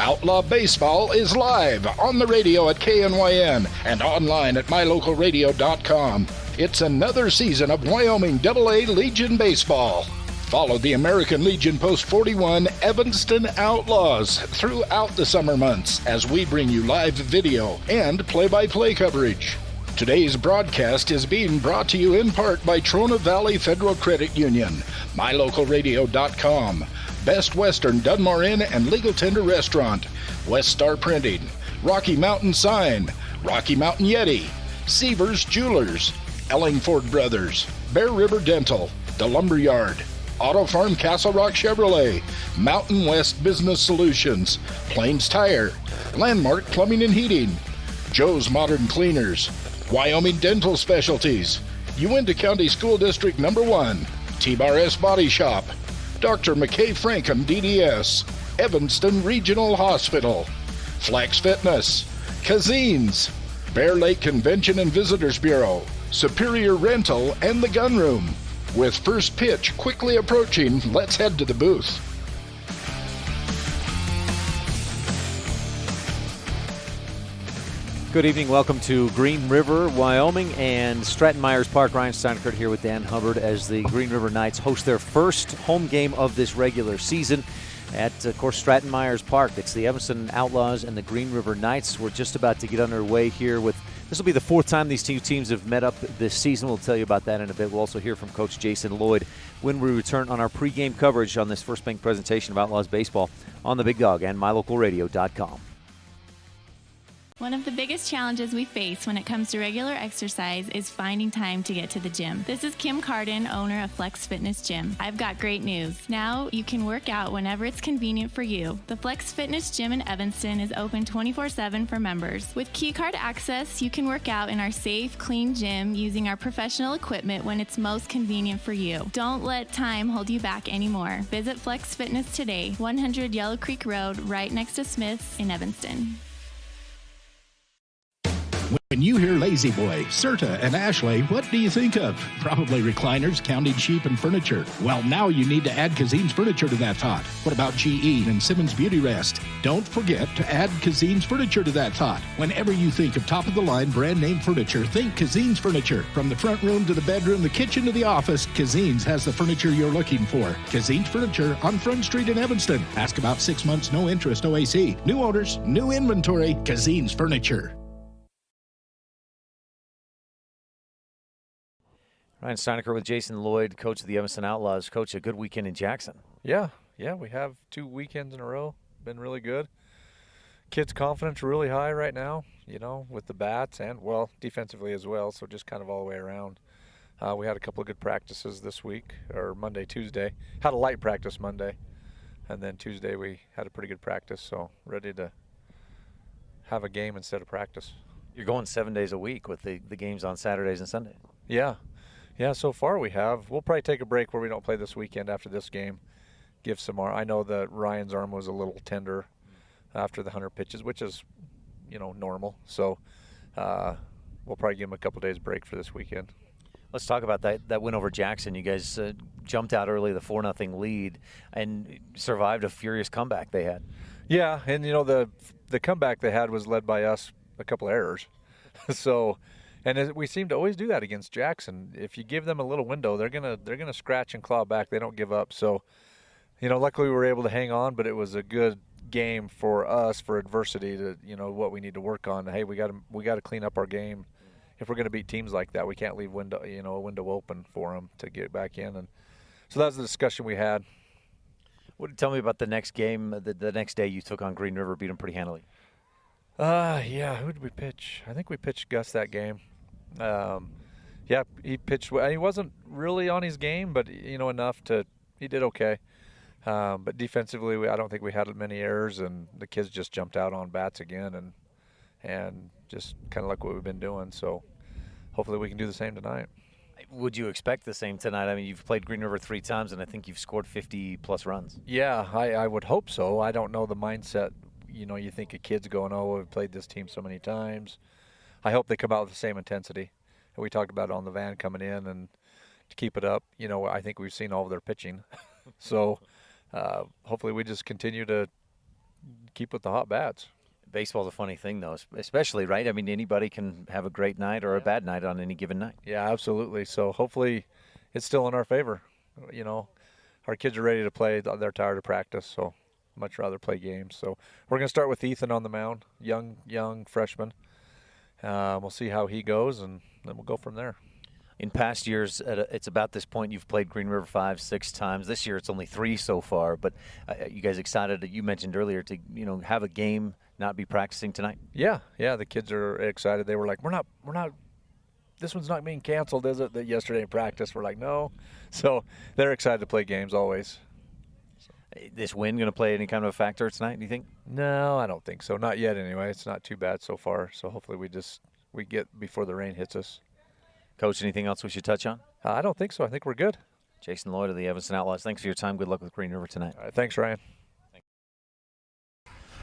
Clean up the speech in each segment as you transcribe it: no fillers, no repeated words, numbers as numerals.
Outlaw Baseball is live on the radio at KNYN and online at mylocalradio.com. It's another season of Wyoming AA Legion Baseball. Follow the American Legion Post 41 Evanston Outlaws throughout the summer months as we bring you live video and play-by-play coverage. Today's broadcast is being brought to you in part by Trona Valley Federal Credit Union, mylocalradio.com, Best Western Dunmore Inn and Legal Tender Restaurant, West Star Printing, Rocky Mountain Sign, Rocky Mountain Yeti, Seavers Jewelers, Ellingford Brothers, Bear River Dental, The Lumberyard, Auto Farm Castle Rock Chevrolet, Mountain West Business Solutions, Plains Tire, Landmark Plumbing and Heating, Joe's Modern Cleaners, Wyoming Dental Specialties, Uinta County School District No. 1, T-Bar S Body Shop, Dr. McKay Frankham DDS, Evanston Regional Hospital, Flex Fitness, Kazines, Bear Lake Convention and Visitors Bureau, Superior Rental, and the Gun Room. With first pitch quickly approaching, let's head to the booth. Good evening. Welcome to Green River, Wyoming, and Stratton Myers Park. Ryan Steinert here with Dan Hubbard as the Green River Knights host their first home game of this regular season at, of course, Stratton Myers Park. It's the Evanston Outlaws and the Green River Knights. We're just about to get underway here with this will be the fourth time these two teams have met up this season. We'll tell you about that in a bit. We'll also hear from Coach Jason Lloyd when we return on our pregame coverage on this First Bank presentation of Outlaws baseball on the Big Dog and mylocalradio.com. One of the biggest challenges we face when it comes to regular exercise is finding time to get to the gym. This is Kim Carden, owner of Flex Fitness Gym. I've got great news. Now you can work out whenever it's convenient for you. The Flex Fitness Gym in Evanston is open 24/7 for members. With keycard access, you can work out in our safe, clean gym using our professional equipment when it's most convenient for you. Don't let time hold you back anymore. Visit Flex Fitness today, 100 Yellow Creek Road, right next to Smith's in Evanston. When you hear Lazy Boy, Serta, and Ashley, what do you think of? Probably recliners, counting sheep, and furniture. Well, now you need to add Kazine's Furniture to that thought. What about GE and Simmons Beauty Rest? Don't forget to add Kazine's Furniture to that thought. Whenever you think of top-of-the-line brand-name furniture, think Kazine's Furniture. From the front room to the bedroom, the kitchen to the office, Kazine's has the furniture you're looking for. Kazine's Furniture on Front Street in Evanston. Ask about 6 months, no interest, OAC. New owners, new inventory, Kazine's Furniture. Ryan Steinert with Jason Lloyd, coach of the Evanston Outlaws. Coach, a good weekend in Jackson. Yeah, we have 2 weekends in a row. Been really good. Kids' confidence really high right now, with the bats and, defensively as well, so just kind of all the way around. We had a couple of good practices this week, or Monday, Tuesday. Had a light practice Monday, and then Tuesday we had a pretty good practice, so ready to have a game instead of practice. You're going 7 days a week with the games on Saturdays and Sundays. Yeah, so far we have. We'll probably take a break where we don't play this weekend after this game. Give some more. I know that Ryan's arm was a little tender after the 100 pitches, which is, normal. So we'll probably give him a couple days break for this weekend. Let's talk about that win over Jackson. You guys jumped out early, the 4-0 lead, and survived a furious comeback they had. Yeah, and, the comeback they had was led by us, a couple errors. So... And we seem to always do that against Jackson. If you give them a little window, they're gonna scratch and claw back. They don't give up. So, luckily we were able to hang on, but it was a good game for us for adversity to, what we need to work on. Hey, we got to clean up our game. If we're going to beat teams like that, we can't leave a window open for them to get back in. And so that was the discussion we had. Tell me about the next game. The next day you took on Green River, beat them pretty handily. Yeah. Who did we pitch? I think we pitched Gus that game. He pitched. He wasn't really on his game, but enough to. He did okay. But defensively, I don't think we had many errors, and the kids just jumped out on bats again, and just kind of like what we've been doing. So hopefully we can do the same tonight. Would you expect the same tonight? I mean, you've played Green River 3 times, and I think you've scored 50-plus runs. Yeah, I would hope so. I don't know the mindset. You think of kids going, oh, we've played this team so many times. I hope they come out with the same intensity. And we talked about it on the van coming in, and to keep it up, I think we've seen all of their pitching. So hopefully we just continue to, keep with the hot bats. Baseball's a funny thing, though, especially, right? I mean, anybody can have a great night or a bad night on any given night. Yeah, absolutely. So hopefully it's still in our favor. You know, our kids are ready to play. They're tired of practice, so much rather play games. So we're going to start with Ethan on the mound, young freshman. We'll see how he goes, and then we'll go from there. In past years, it's about this point you've played Green River 5-6 times. This year it's only 3 so far. But you guys excited? You mentioned earlier to have a game, not be practicing tonight. Yeah. The kids are excited. They were like, "We're not. This one's not being canceled, is it?" That yesterday in practice, we're like, "No." So they're excited to play games always. This win going to play any kind of a factor tonight? Do you think? No, I don't think so. Not yet, anyway. It's not too bad so far. So hopefully we get before the rain hits us. Coach, anything else we should touch on? I don't think so. I think we're good. Jason Lloyd of the Evanston Outlaws, thanks for your time. Good luck with Green River tonight. All right, thanks, Ryan.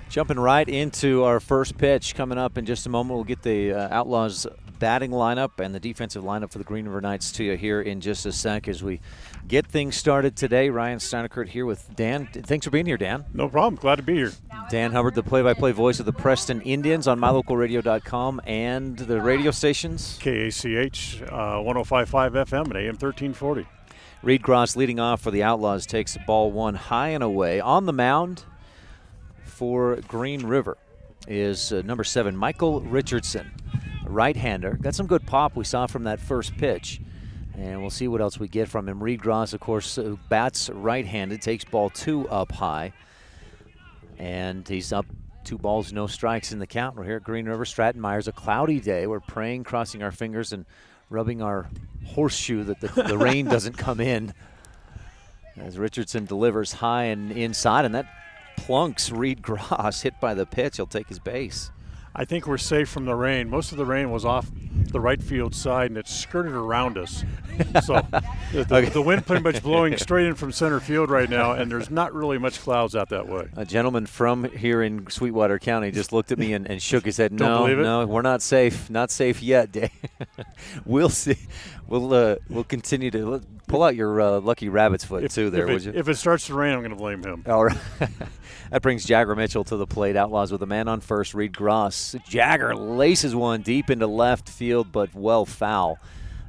Jumping right into our first pitch coming up in just a moment. We'll get the Outlaws batting lineup and the defensive lineup for the Green River Knights to you here in just a sec as we get things started today. Ryan Steinekert here with Dan. Thanks for being here, Dan. No problem. Glad to be here. Dan Hubbard, the play-by-play voice of the Preston Indians on mylocalradio.com and the radio stations. KACH 105.5 FM and AM 1340. Reed Gross leading off for the Outlaws, takes ball one high and away. On the mound for Green River is number 7, Michael Richardson, right-hander. Got some good pop we saw from that first pitch, and we'll see what else we get from him. Reed Gross, of course, bats right-handed, takes ball 2 up high, and he's up 2 balls, no strikes in the count. We're here at Green River. Stratton Myers, a cloudy day. We're praying, crossing our fingers, and rubbing our horseshoe that the rain doesn't come in as Richardson delivers high and inside, and that plunks Reed Gross, hit by the pitch. He'll take his base. I think we're safe from the rain. Most of the rain was off the right field side, and it skirted around us. So the wind pretty much blowing straight in from center field right now, and there's not really much clouds out that way. A gentleman from here in Sweetwater County just looked at me and shook his head. Don't believe it? No, we're not safe. Not safe yet, Dave. We'll see. We'll continue to pull out your lucky rabbit's foot too there, would you? If it starts to rain, I'm going to blame him. All right. That brings Jagger Mitchell to the plate. Outlaws with a man on first, Reed Gross. Jagger laces one deep into left field, but well foul.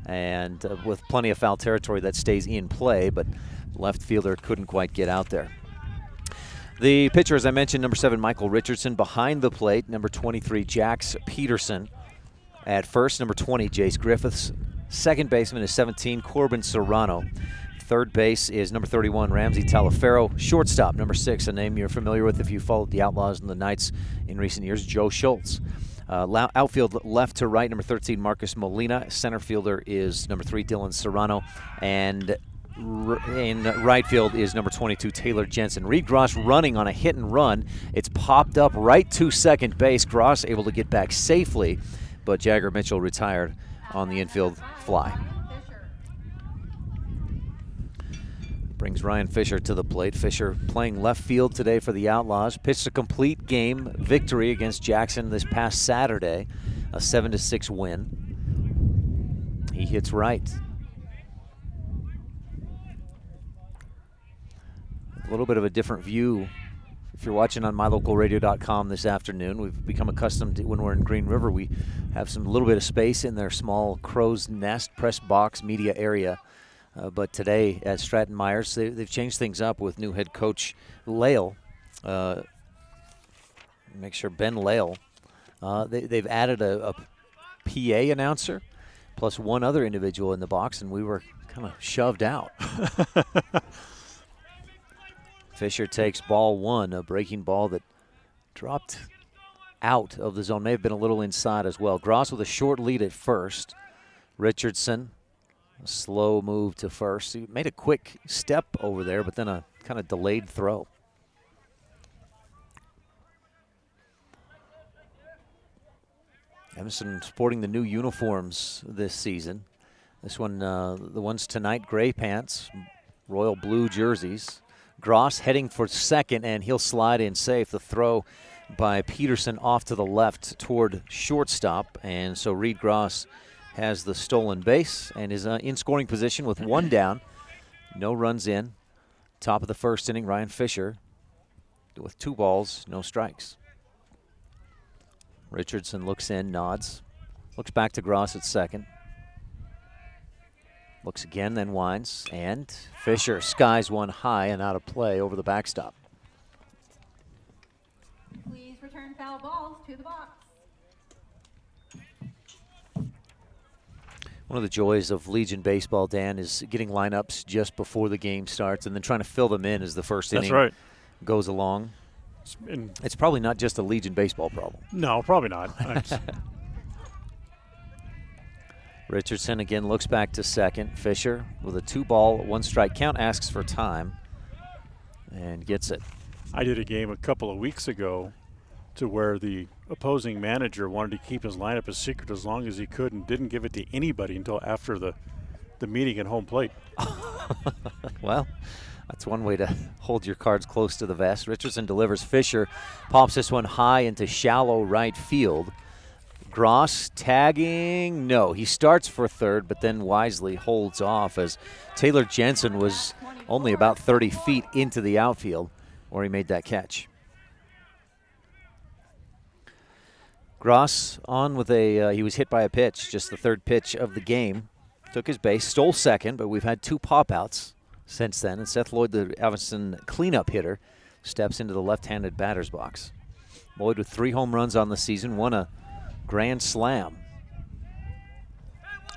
And with plenty of foul territory, that stays in play, but left fielder couldn't quite get out there. The pitcher, as I mentioned, number 7, Michael Richardson. Behind the plate, number 23, Jax Peterson. At first, number 20, Jace Griffiths. Second baseman is 17, Corbin Serrano. Third base is number 31, Ramsey Talaferro. Shortstop, number 6, a name you're familiar with if you followed the Outlaws and the Knights in recent years, Joe Schultz. Outfield left to right, number 13, Marcus Molina. Center fielder is number 3, Dylan Serrano. And in right field is number 22, Taylor Jensen. Reed Gross running on a hit and run. It's popped up right to second base. Gross able to get back safely, but Jagger Mitchell retired on the infield fly. Brings Ryan Fisher to the plate. Fisher playing left field today for the Outlaws. Pitched a complete game victory against Jackson this past Saturday, a 7-6 win. He hits right. A little bit of a different view if you're watching on mylocalradio.com this afternoon. We've become accustomed to when we're in Green River, we have some little bit of space in their small crow's nest press box media area. But today at Stratton Myers, they've changed things up with new head coach Lale. Make sure Ben Lale. They've added a PA announcer plus one other individual in the box, and we were kind of shoved out. Fisher takes ball 1, a breaking ball that dropped out of the zone. May have been a little inside as well. Gross with a short lead at first. Richardson, a slow move to first. He made a quick step over there, but then a kind of delayed throw. Evanston sporting the new uniforms this season. This one, the ones tonight, gray pants, royal blue jerseys. Gross heading for second, and he'll slide in safe. The throw by Peterson off to the left toward shortstop, and so Reed Gross has the stolen base and is in scoring position with 1 down. No runs in. Top of the first inning, Ryan Fisher with 2 balls, no strikes. Richardson looks in, nods. Looks back to Gross at second. Looks again, then winds. And Fisher skies one high and out of play over the backstop. Please return foul balls to the box. One of the joys of Legion baseball, Dan, is getting lineups just before the game starts and then trying to fill them in as the first inning goes along. It's probably not just a Legion baseball problem. No, probably not. Richardson again looks back to second. Fisher with a 2-ball, 1-strike count, asks for time and gets it. I did a game a couple of weeks ago to where the opposing manager wanted to keep his lineup a secret as long as he could and didn't give it to anybody until after the meeting at home plate. Well, that's one way to hold your cards close to the vest. Richardson delivers. Fisher pops this one high into shallow right field. Gross tagging, no. He starts for third, but then wisely holds off as Taylor Jensen was only about 30 feet into the outfield where he made that catch. Gross on with he was hit by a pitch, just the third pitch of the game. Took his base, stole second, but we've had 2 pop-outs since then. And Seth Lloyd, the Evanston cleanup hitter, steps into the left-handed batter's box. Lloyd with 3 home runs on the season, won a grand slam.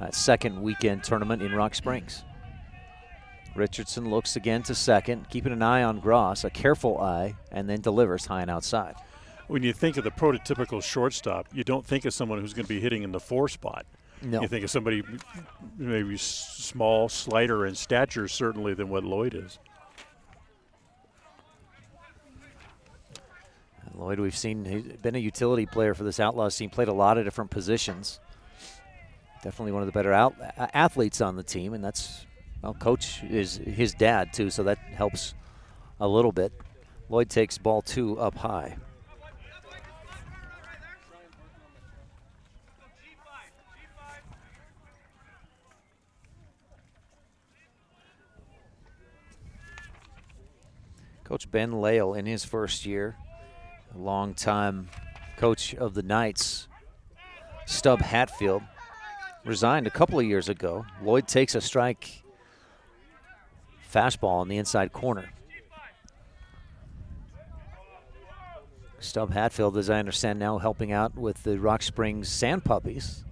That second weekend tournament in Rock Springs. Richardson looks again to second, keeping an eye on Gross, a careful eye, and then delivers high and outside. When you think of the prototypical shortstop, you don't think of someone who's going to be hitting in the 4 spot. No. You think of somebody maybe small, slighter in stature certainly than what Lloyd is. Lloyd, we've seen, he's been a utility player for this Outlaws team, played a lot of different positions. Definitely one of the better athletes on the team, and that's, well, Coach is his dad too, so that helps a little bit. Lloyd takes ball 2 up high. Coach Ben Lale in his first year, a longtime coach of the Knights. Stub Hatfield resigned a couple of years ago. Lloyd takes a strike fastball in the inside corner. Stub Hatfield, as I understand now, helping out with the Rock Springs Sand Puppies,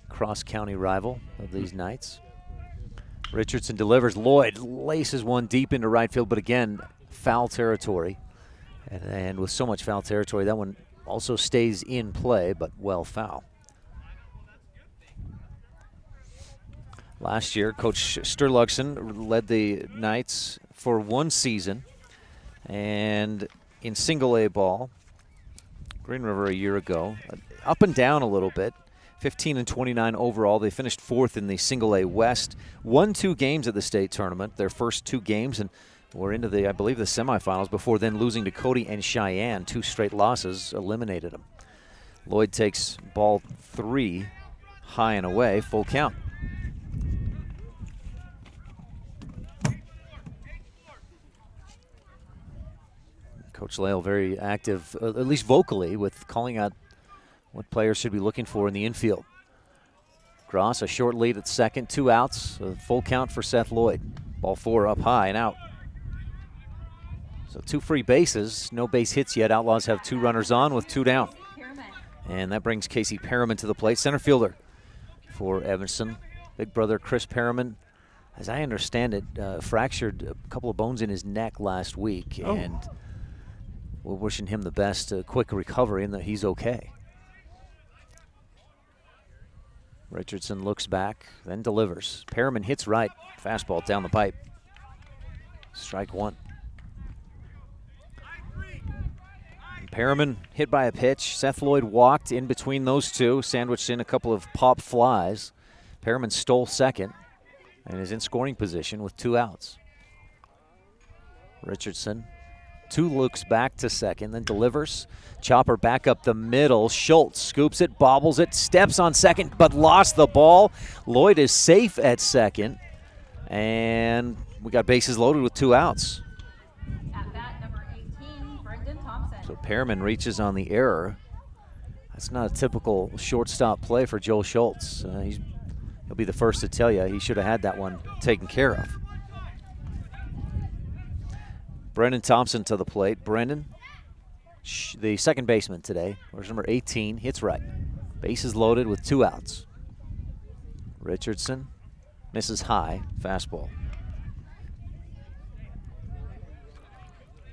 cross-county rival of these Knights. Richardson delivers. Lloyd laces one deep into right field, but again, foul territory. And with so much foul territory, that one also stays in play, but well foul. Last year, Coach Sturluson led the Knights for 1 season. And in single-A ball, Green River a year ago, up and down a little bit. 15-29 overall. They finished 4th in the single-A West. Won 2 games at the state tournament, their first 2 games, and we're into the, I believe, the semifinals before then losing to Cody and Cheyenne. 2 straight losses eliminated them. Lloyd takes ball 3 high and away, full count. Coach Lale very active, at least vocally, with calling out what players should be looking for in the infield. Gross, a short lead at second, 2 outs, a full count for Seth Lloyd. Ball 4 up high and out. So 2 free bases, no base hits yet. Outlaws have 2 runners on with 2 down. And that brings Casey Perriman to the plate, center fielder for Evanston. Big brother Chris Perriman, as I understand it, fractured a couple of bones in his neck last week. Oh. And we're wishing him the best, quick recovery, and that he's okay. Richardson looks back, then delivers. Perriman hits right, fastball down the pipe. Strike 1. Perriman hit by a pitch. Seth Lloyd walked in between those 2, sandwiched in a couple of pop flies. Perriman stole second and is in scoring position with 2 outs. Richardson, 2 looks back to second, then delivers. Chopper back up the middle. Schultz scoops it, bobbles it, steps on second, but lost the ball. Lloyd is safe at second, and we got bases loaded with 2 outs. At bat, number 18, So Perriman reaches on the error. That's not a typical shortstop play for Joel Schultz. He'll be the first to tell you he should have had that one taken care of. Brendan Thompson to the plate. Brendan, the second baseman today, where's number 18, hits right. Bases loaded with 2 outs. Richardson misses high, fastball.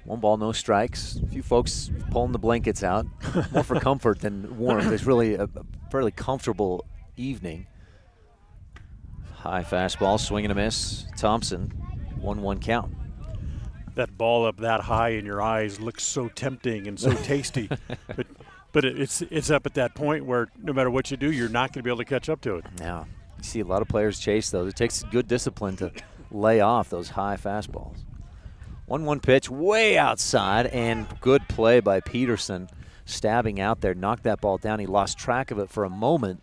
1 ball, no strikes. A few folks pulling the blankets out, more for comfort than warmth. It's really a fairly comfortable evening. High fastball, swing and a miss. Thompson, 1-1 count. That ball up that high in your eyes looks so tempting and so tasty, but it's up at that point where no matter what you do, you're not going to be able to catch up to it. Yeah, you see a lot of players chase those. It takes good discipline to lay off those high fastballs. 1-1 pitch, way outside, and good play by Peterson, stabbing out there, knocked that ball down. He lost track of it for a moment,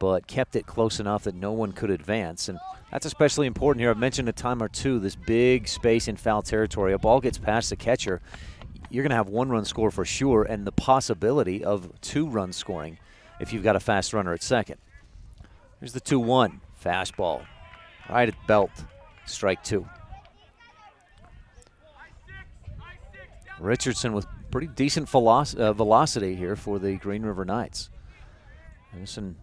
but kept it close enough that no one could advance. And that's especially important here. I've mentioned a time or two this big space in foul territory. A ball gets past the catcher, you're going to have 1 run score for sure, and the possibility of 2 runs scoring if you've got a fast runner at second. Here's the 2-1 fastball, right at belt, strike 2. Richardson with pretty decent velocity here for the Green River Knights. Evanston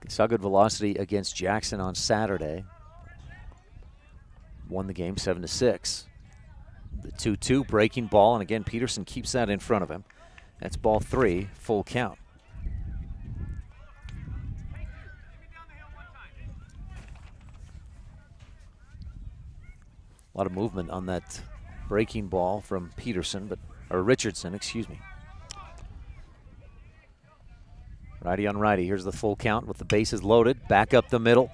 saw good velocity against Jackson on Saturday. Won the game 7-6. The 2-2 breaking ball, and again Peterson keeps that in front of him. That's ball 3, full count. A lot of movement on that breaking ball from Richardson, excuse me. Righty on righty. Here's the full count with the bases loaded. Back up the middle.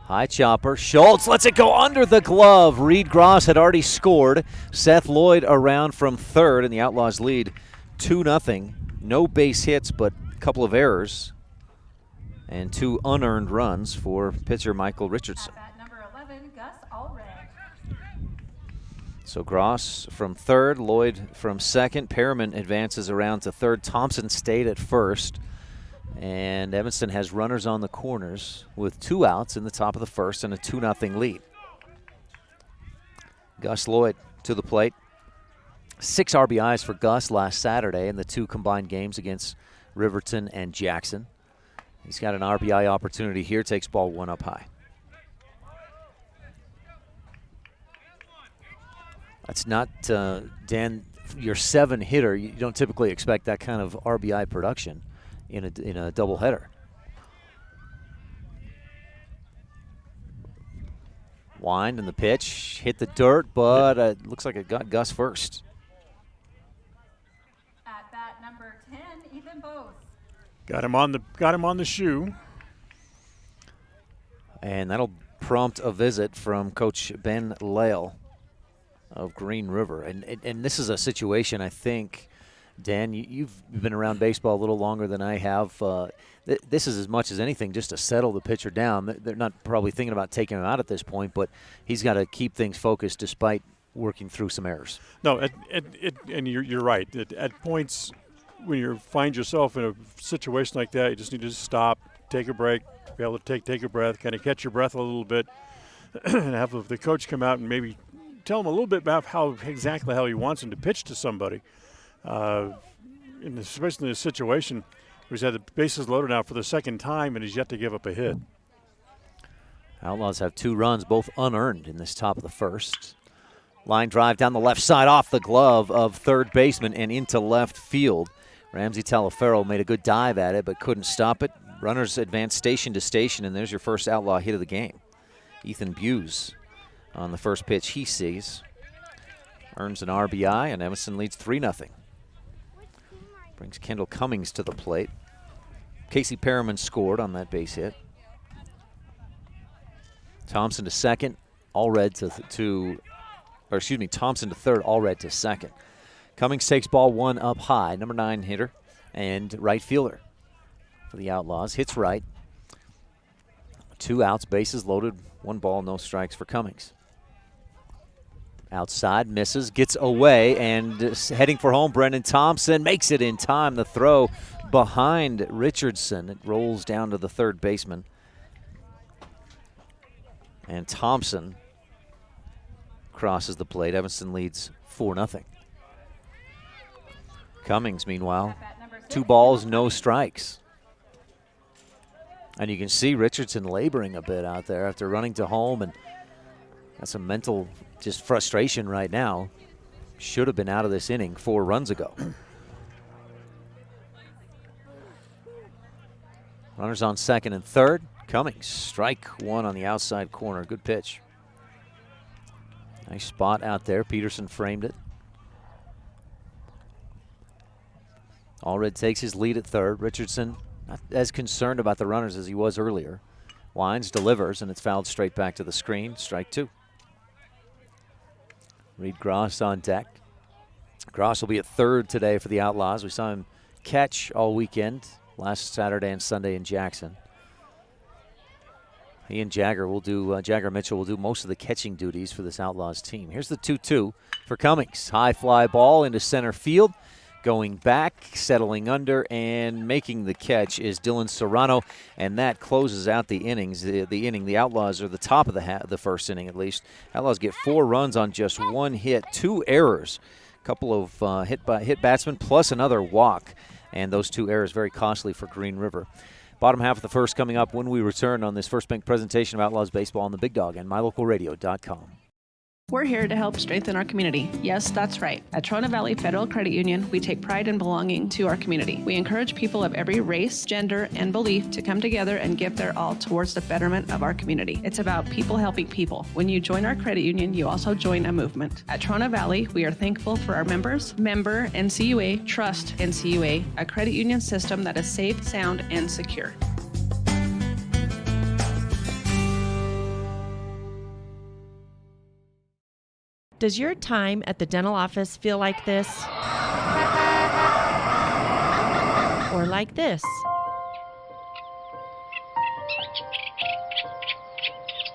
High chopper. Schultz lets it go under the glove. Reed Gross had already scored. Seth Lloyd around from third, and the Outlaws lead 2-0. No base hits, but a couple of errors and 2 unearned runs for pitcher Michael Richardson. At number 11, Gus Allred. So Gross from third, Lloyd from second. Perriman advances around to third. Thompson stayed at first. And Evanston has runners on the corners with 2 outs in the top of the first and a 2-0 lead. Gus Lloyd to the plate. 6 RBIs for Gus last Saturday in the 2 combined games against Riverton and Jackson. He's got an RBI opportunity here, takes ball 1 up high. That's not, Dan, your 7 hitter. You don't typically expect that kind of RBI production in a doubleheader. Wind and the pitch, hit the dirt, but it looks like it got Gus first. At bat number 10, Ethan Bose. Got him on the shoe. And that'll prompt a visit from Coach Ben Lale of Green River. And this is a situation, I think, Dan, you've been around baseball a little longer than I have. This is as much as anything just to settle the pitcher down. They're not probably thinking about taking him out at this point, but he's got to keep things focused despite working through some errors. No, and you're right. At points when you find yourself in a situation like that, you just need to stop, take a break, be able to take a breath, kind of catch your breath a little bit, and have the coach come out and maybe tell him a little bit about exactly how he wants him to pitch to somebody. Especially in this situation, he's had the bases loaded now for the second time and he's yet to give up a hit. Outlaws have 2 runs, both unearned in this top of the first. Line drive down the left side off the glove of third baseman and into left field. Ramsey Talaferro made a good dive at it but couldn't stop it. Runners advance station to station, and there's your first Outlaw hit of the game. Ethan Buse on the first pitch he sees earns an RBI, and Evanston leads 3-0. Brings Kendall Cummings to the plate. Casey Perriman scored on that base hit. Thompson to second, Allred Thompson to third, Allred to second. Cummings takes ball 1 up high, number 9 hitter and right fielder for the Outlaws. Hits right. 2 outs, bases loaded, 1 ball, no strikes for Cummings. Outside, misses, gets away, and heading for home, Brendan Thompson makes it in time. The throw behind Richardson. It rolls down to the third baseman. And Thompson crosses the plate. Evanston leads 4-0. Cummings, meanwhile, 2 balls, no strikes. And you can see Richardson laboring a bit out there after running to home, and that's some mental just frustration right now. Should have been out of this inning 4 runs ago. Runners on second and third. Cummings, strike 1 on the outside corner. Good pitch. Nice spot out there. Peterson framed it. Allred takes his lead at third. Richardson not as concerned about the runners as he was earlier. Wines delivers, and it's fouled straight back to the screen. Strike 2. Reed Gross on deck. Gross will be at third today for the Outlaws. We saw him catch all weekend, last Saturday and Sunday in Jackson. He and Jagger Mitchell will do most of the catching duties for this Outlaws team. Here's the 2-2 for Cummings. High fly ball into center field. Going back, settling under, and making the catch is Dylan Serrano, and that closes out the innings. The inning, the Outlaws are the top of the first inning at least. Outlaws get 4 runs on just 1 hit, 2 errors, a couple of hit batsmen plus another walk, and those 2 errors very costly for Green River. Bottom half of the first coming up when we return on this First Bank presentation of Outlaws baseball on the Big Dog and MyLocalRadio.com. We're here to help strengthen our community. Yes, that's right. At Trona Valley Federal Credit Union, we take pride in belonging to our community. We encourage people of every race, gender, and belief to come together and give their all towards the betterment of our community. It's about people helping people. When you join our credit union, you also join a movement. At Trona Valley, we are thankful for our members, member NCUA, Trust NCUA, a credit union system that is safe, sound, and secure. Does your time at the dental office feel like this? Or like this?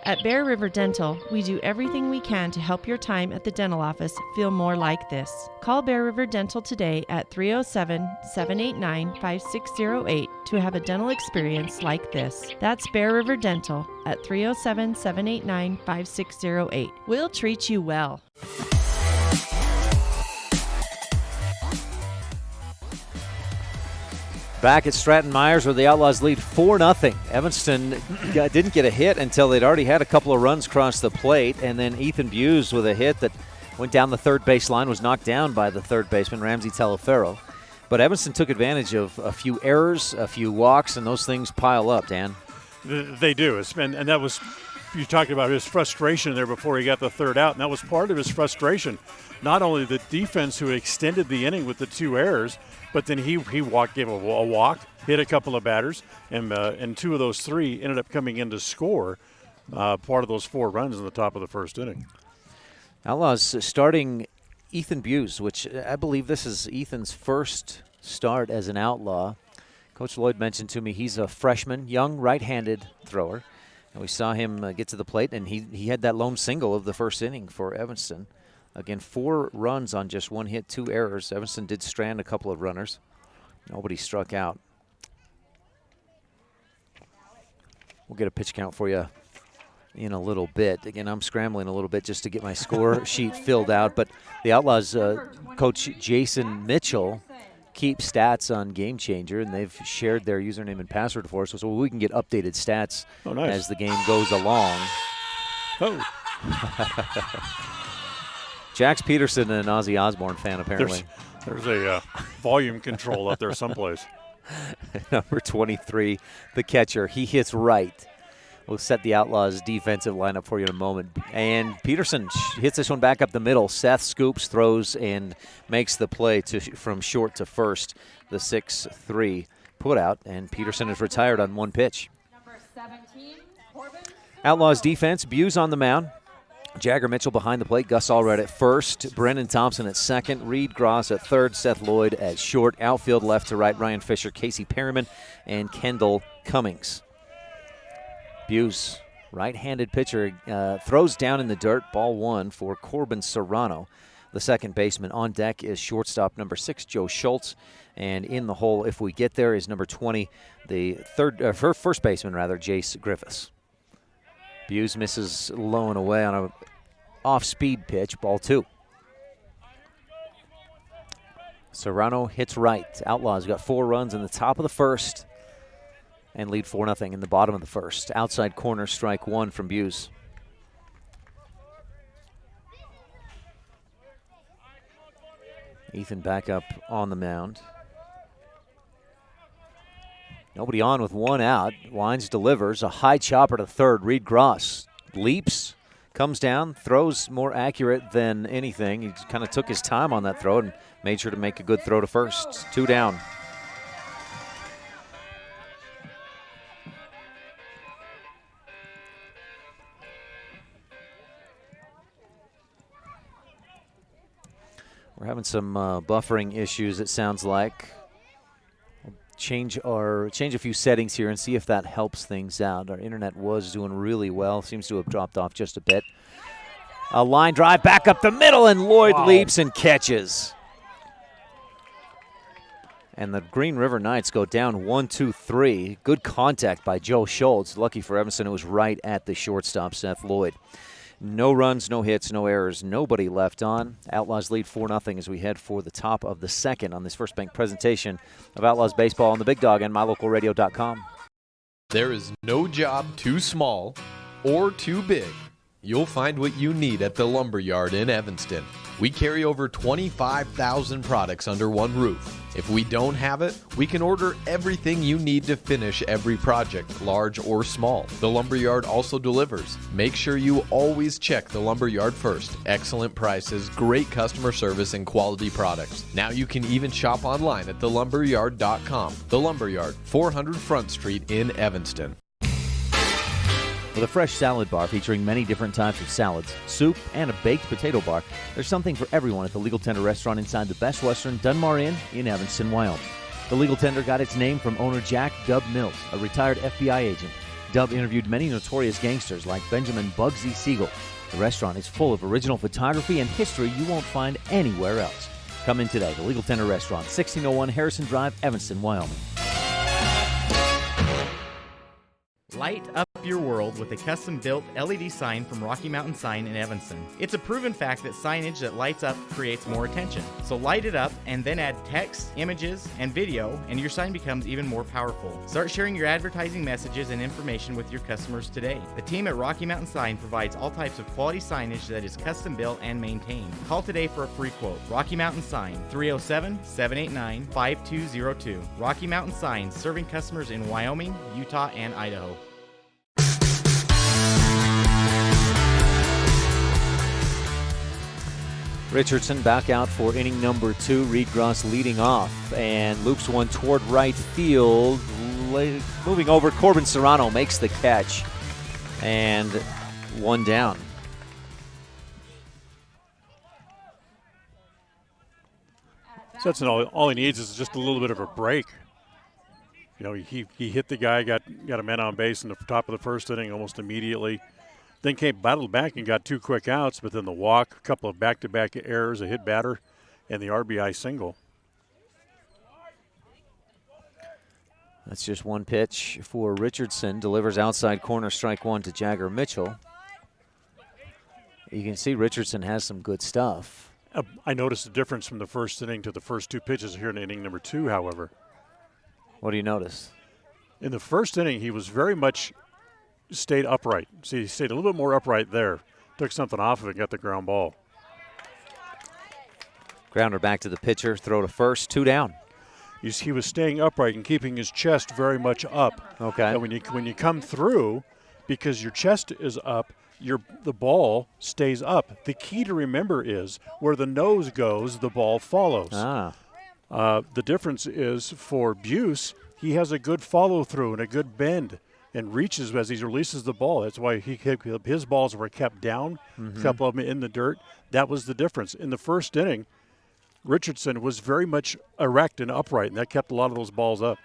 At Bear River Dental, we do everything we can to help your time at the dental office feel more like this. Call Bear River Dental today at 307-789-5608 to have a dental experience like this. That's Bear River Dental at 307-789-5608. We'll treat you well. Back at Stratton Myers, where the Outlaws lead 4-0. Evanston didn't get a hit until they'd already had a couple of runs cross the plate, and then Ethan Buse with a hit that went down the third base line, was knocked down by the third baseman, Ramsey Teleferro. But Evanston took advantage of a few errors, a few walks, and those things pile up, Dan. They do. And that was, you talked about his frustration there before he got the third out, and that was part of his frustration. Not only the defense who extended the inning with the 2 errors, but then he gave a walk, hit a couple of batters, and 2 of those 3 ended up coming in to score part of those 4 runs in the top of the first inning. Outlaws starting Ethan Buse, which I believe this is Ethan's first start as an Outlaw. Coach Lloyd mentioned to me he's a freshman, young right-handed thrower. And we saw him get to the plate, and he had that lone single of the first inning for Evanston. Again, 4 runs on just 1 hit, 2 errors. Evanston did strand a couple of runners. Nobody struck out. We'll get a pitch count for you in a little bit. Again, I'm scrambling a little bit just to get my score sheet filled out. But the Outlaws coach Jason Mitchell keeps stats on Game Changer, and they've shared their username and password for us so we can get updated stats as the game goes along. Oh. Jax Peterson, an Ozzy Osbourne fan, apparently. There's a volume control up there someplace. Number 23, the catcher. He hits right. We'll set the Outlaws' defensive lineup for you in a moment. And Peterson hits this one back up the middle. Seth scoops, throws, and makes the play from short to first. The 6-3 put out, and Peterson is retired on 1 pitch. Number 17, Corbin. Outlaws defense, Buse on the mound. Jagger Mitchell behind the plate, Gus Allred at first, Brennan Thompson at second, Reed Gross at third, Seth Lloyd at short, outfield left to right, Ryan Fisher, Casey Perryman, and Kendall Cummings. Buse Right-handed pitcher throws down in the dirt. Ball 1 for Corbin Serrano. The second baseman on deck is shortstop number 6, Joe Schultz. And in the hole, if we get there, is number 20, the first baseman, Jace Griffiths. Buse misses low and away on a off-speed pitch, ball 2. Serrano hits right. Outlaws got 4 runs in the top of the first and lead 4-0 in the bottom of the first. Outside corner, strike 1 from Buse. Ethan back up on the mound. Nobody on with 1 out. Wines delivers a high chopper to third. Reed Gross leaps, comes down, throws more accurate than anything. He kind of took his time on that throw and made sure to make a good throw to first. 2 down. We're having some buffering issues, it sounds like. We'll change a few settings here and see if that helps things out. Our internet was doing really well. Seems to have dropped off just a bit. A line drive back up the middle, and Lloyd leaps and catches. And the Green River Knights go down 1-2-3. Good contact by Joe Schultz. Lucky for Evanston, it was right at the shortstop, Seth Lloyd. No runs, no hits, no errors, nobody left on. Outlaws lead 4-0 as we head for the top of the second on this First Bank presentation of Outlaws Baseball on the Big Dog and MyLocalRadio.com. There is no job too small or too big. You'll find what you need at the Lumberyard in Evanston. We carry over 25,000 products under one roof. If we don't have it, we can order everything you need to finish every project, large or small. The Lumberyard also delivers. Make sure you always check the Lumberyard first. Excellent prices, great customer service, and quality products. Now you can even shop online at thelumberyard.com. The Lumberyard, 400 Front Street in Evanston. With a fresh salad bar featuring many different types of salads, soup, and a baked potato bar, there's something for everyone at the Legal Tender restaurant inside the Best Western Dunmar Inn in Evanston, Wyoming. The Legal Tender got its name from owner Jack Dub Mills, a retired FBI agent. Dub interviewed many notorious gangsters like Benjamin Bugsy Siegel. The restaurant is full of original photography and history you won't find anywhere else. Come in today, the Legal Tender restaurant, 1601 Harrison Drive, Evanston, Wyoming. Light up your world with a custom-built LED sign from Rocky Mountain Sign in Evanston. It's a proven fact that signage that lights up creates more attention. So light it up and then add text, images, and video, and your sign becomes even more powerful. Start sharing your advertising messages and information with your customers today. The team at Rocky Mountain Sign provides all types of quality signage that is custom-built and maintained. Call today for a free quote. Rocky Mountain Sign, 307-789-5202. Rocky Mountain Sign, serving customers in Wyoming, Utah, and Idaho. Richardson back out for inning number 2. Reed Gross leading off and loops one toward right field. Moving over, Corbin Serrano makes the catch. And 1 down. Stetson, all he needs is just a little bit of a break. You know, he hit the guy, got a man on base in the top of the first inning almost immediately. Then battled back and got 2 quick outs, but then the walk, a couple of back-to-back errors, a hit batter, and the RBI single. That's just 1 pitch for Richardson. Delivers outside corner, strike 1 to Jagger Mitchell. You can see Richardson has some good stuff. I noticed the difference from the first inning to the first 2 pitches here in inning number 2, however. What do you notice? In the first inning, he was very much stayed upright. See, he stayed a little bit more upright there. Took something off of it and got the ground ball. Grounder back to the pitcher, throw to first, 2 down. He was staying upright and keeping his chest very much up. Okay. And when you come through, because your chest is up, the ball stays up. The key to remember is where the nose goes, the ball follows. The difference is for Buse, he has a good follow-through and a good bend and reaches as he releases the ball. That's why his balls were kept down, a couple of them in the dirt. That was the difference. In the first inning, Richardson was very much erect and upright, and that kept a lot of those balls up.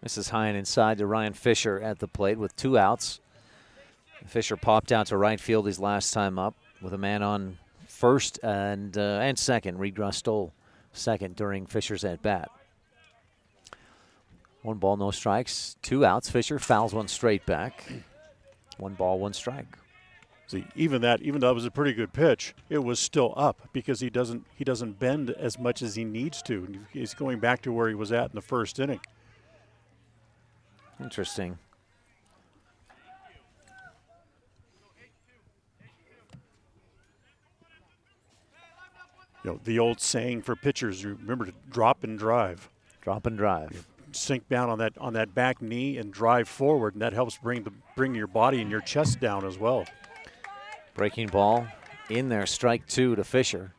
This is high and inside to Ryan Fisher at the plate with 2 outs. Fisher popped out to right field his last time up with a man on first and second. Reed Gross stole second during Fisher's at-bat. 1 ball, no strikes, 2 outs. Fisher fouls one straight back. 1 ball, 1 strike. See, even though it was a pretty good pitch, it was still up because he doesn't bend as much as he needs to. He's going back to where he was at in the first inning. Interesting. You know, the old saying for pitchers, you remember to drop and drive. Drop and drive. You sink down on that back knee and drive forward, and that helps bring your body and your chest down as well. Breaking ball in there, strike 2 to Fisher.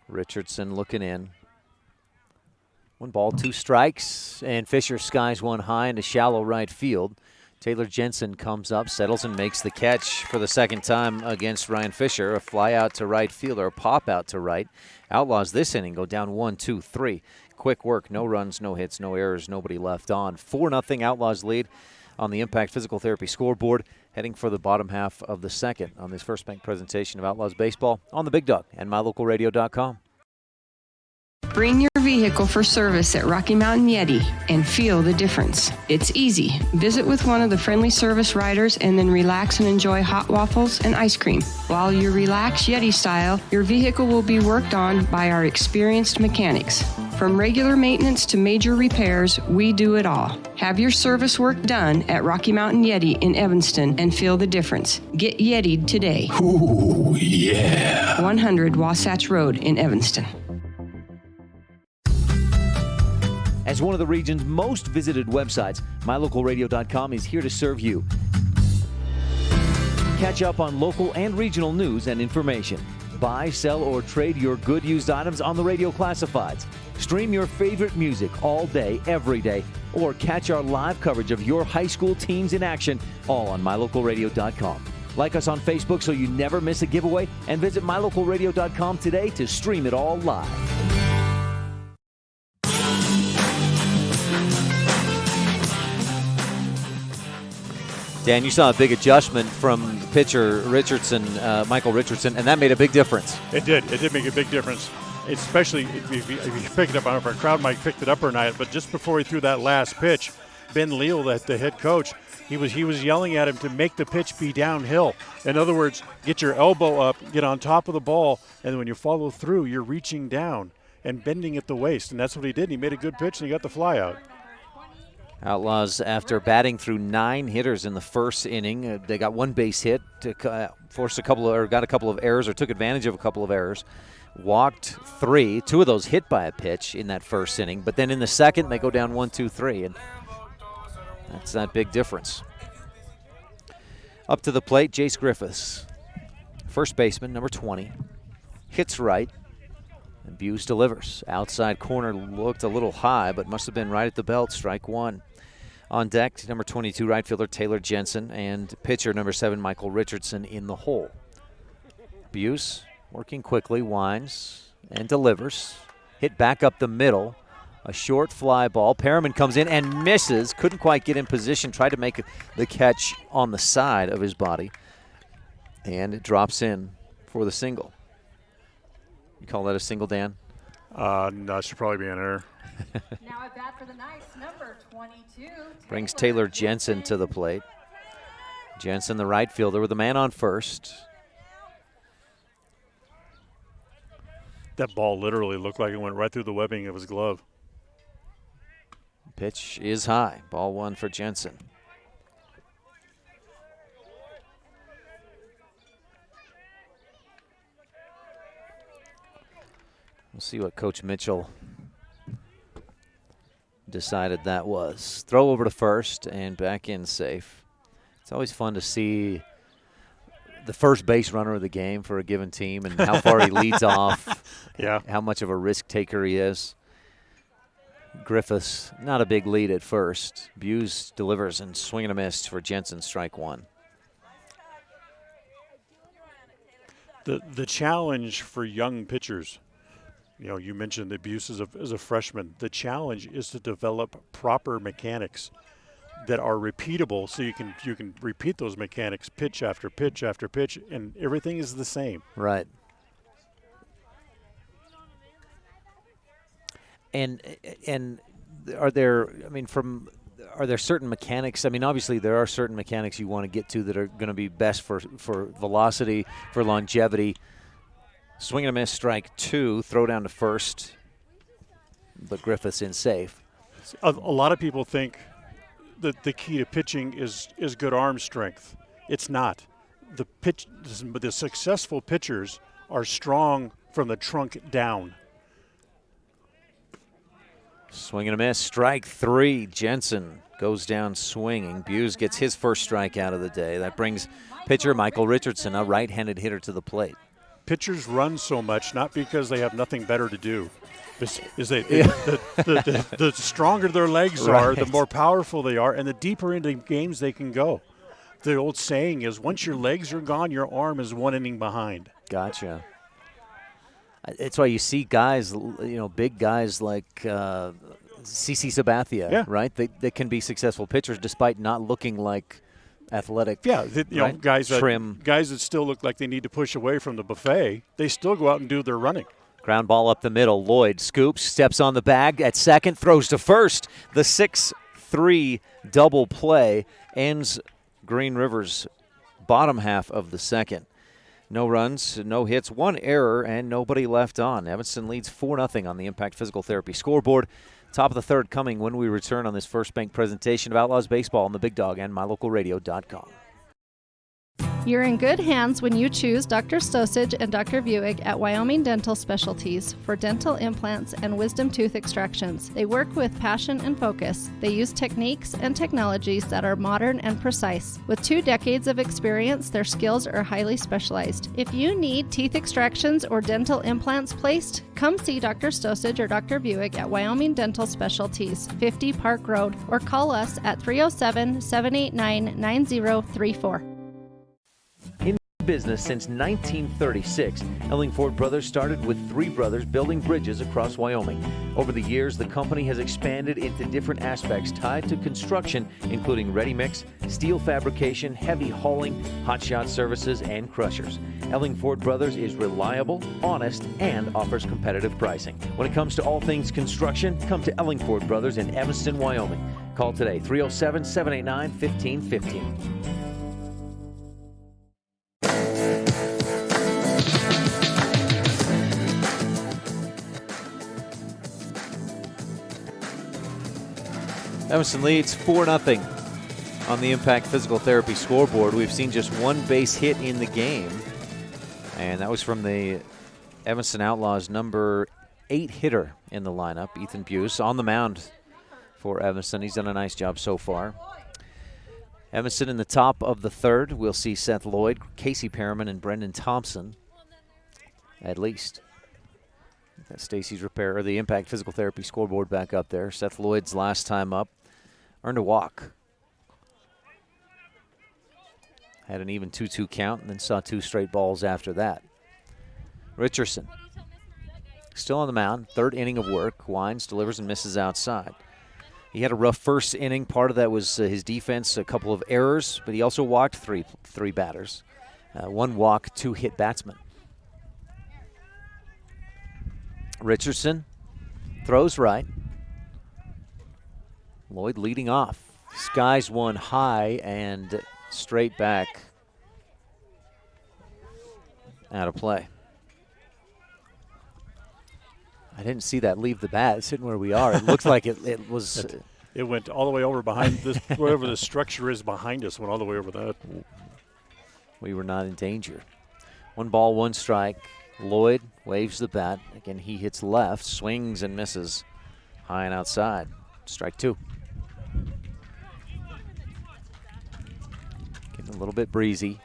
Richardson looking in. 1 ball, 2 strikes, and Fisher skies one high into shallow right field. Taylor Jensen comes up, settles, and makes the catch for the second time against Ryan Fisher. A fly out to right field, or a pop out to right. Outlaws this inning go down 1-2-3. Quick work, no runs, no hits, no errors, nobody left on. 4-0 Outlaws lead on the Impact Physical Therapy scoreboard, heading for the bottom half of the second on this First Bank presentation of Outlaws baseball on the Big Dog and MyLocalRadio.com. Bring your vehicle for service at Rocky Mountain Yeti and feel the difference. It's easy. Visit with one of the friendly service riders and then relax and enjoy hot waffles and ice cream. While you relax Yeti style, your vehicle will be worked on by our experienced mechanics. From regular maintenance to major repairs, we do it all. Have your service work done at Rocky Mountain Yeti in Evanston and feel the difference. Get Yeti'd today. Ooh, yeah. 100 Wasatch Road in Evanston. As one of the region's most visited websites, MyLocalRadio.com is here to serve you. Catch up on local and regional news and information. Buy, sell, or trade your good used items on the radio classifieds. Stream your favorite music all day, every day, or catch our live coverage of your high school teams in action, all on MyLocalRadio.com. Like us on Facebook so you never miss a giveaway, and visit MyLocalRadio.com today to stream it all live. Dan, you saw a big adjustment from pitcher Richardson, Michael Richardson, and that made a big difference. It did. It did make a big difference, especially if you pick it up. I don't know if our crowd mic picked it up or not, but just before he threw that last pitch, Ben Leal, the head coach, he was yelling at him to make the pitch be downhill. In other words, get your elbow up, get on top of the ball, and when you follow through, you're reaching down and bending at the waist, and that's what he did. He made a good pitch, and he got the fly out. Outlaws, after batting through 9 hitters in the first inning, they got 1 base hit, got a couple of errors, or took advantage of a couple of errors. Walked 3, 2 of those hit by a pitch in that first inning. But then in the second, they go down 1-2-3, and that's that big difference. Up to the plate, Jace Griffiths, first baseman, number 20, hits right. And Buse delivers. Outside corner looked a little high, but must have been right at the belt. Strike 1. On deck, number 22 right fielder Taylor Jensen and pitcher number 7 Michael Richardson in the hole. Buse working quickly, winds and delivers. Hit back up the middle. A short fly ball. Perriman comes in and misses. Couldn't quite get in position. Tried to make the catch on the side of his body. And it drops in for the single. You call that a single, Dan? No, it should probably be an error. Now at bat for the Knights, number 22. Brings Taylor Jensen to the plate. Jensen, the right fielder, with a man on first. That ball literally looked like it went right through the webbing of his glove. Pitch is high. Ball 1 for Jensen. We'll see what Coach Mitchell decided that was. Throw over to first and back in safe. It's always fun to see the first base runner of the game for a given team and how far he leads off. Yeah. How much of a risk taker he is. Griffiths, not a big lead at first. Buse delivers and swing and a miss for Jensen, strike 1. The challenge for young pitchers, You mentioned the abuses as a freshman. The challenge is to develop proper mechanics that are repeatable, so you can repeat those mechanics pitch after pitch after pitch, and everything is the same. Right. And are there certain mechanics? I mean, obviously there are certain mechanics you want to get to that are going to be best for velocity, for longevity. Swing and a miss, strike 2, throw down to first, but Griffith's in safe. A lot of people think that the key to pitching is good arm strength. It's not. The successful pitchers are strong from the trunk down. Swing and a miss, strike 3. Jensen goes down swinging. Buse gets his first strikeout of the day. That brings pitcher Michael Richardson, a right-handed hitter, to the plate. Pitchers run so much not because they have nothing better to do. The stronger their legs are, the more powerful they are, and the deeper into games they can go. The old saying is, once your legs are gone, your arm is one inning behind. Gotcha. It's why you see guys, big guys like CC Sabathia, right? They can be successful pitchers despite not looking like athletic. Yeah, right? guys that still look like they need to push away from the buffet, they still go out and do their running. Ground ball up the middle. Lloyd scoops, steps on the bag at second, throws to first. The 6-3 double play ends Green River's bottom half of the second. No runs, no hits, 1 error, and nobody left on. Evanston leads 4-0 on the Impact Physical Therapy scoreboard. Top of the third coming when we return on this First Bank presentation of Outlaws Baseball on the Big Dog and MyLocalRadio.com. You're in good hands when you choose Dr. Stosage and Dr. Buick at Wyoming Dental Specialties for dental implants and wisdom tooth extractions. They work with passion and focus. They use techniques and technologies that are modern and precise. With 2 decades of experience, their skills are highly specialized. If you need teeth extractions or dental implants placed, come see Dr. Stosage or Dr. Buick at Wyoming Dental Specialties, 50 Park Road, or call us at 307-789-9034. In business since 1936, Ellingford Brothers started with 3 brothers building bridges across Wyoming. Over the years, the company has expanded into different aspects tied to construction, including ready-mix, steel fabrication, heavy hauling, hotshot services, and crushers. Ellingford Brothers is reliable, honest, and offers competitive pricing. When it comes to all things construction, come to Ellingford Brothers in Evanston, Wyoming. Call today, 307-789-1515. Evanston leads 4-0 on the Impact Physical Therapy scoreboard. We've seen just 1 base hit in the game, and that was from the Evanston Outlaws' number 8 hitter in the lineup, Ethan Buse, on the mound for Evanston. He's done a nice job so far. Evanston in the top of the third. We'll see Seth Lloyd, Casey Perriman, and Brendan Thompson, at least. That's Stacy's Repair, or the Impact Physical Therapy scoreboard back up there. Seth Lloyd's last time up earned a walk. Had an even 2-2 count and then saw 2 straight balls after that. Richardson still on the mound, 3rd inning of work. Wines delivers and misses outside. He had a rough first inning. Part of that was his defense, a couple of errors, but he also walked three batters. 1 walk, 2 hit batsmen. Richardson throws right. Lloyd leading off. Skies one high and straight back. Out of play. I didn't see that leave the bat sitting where we are. It looked like it was. It went all the way over behind this, whatever the structure is behind us, went all the way over that. We were not in danger. 1 ball, 1 strike. Lloyd waves the bat. Again, he hits left, swings and misses high and outside. Strike 2. Getting a little bit breezy.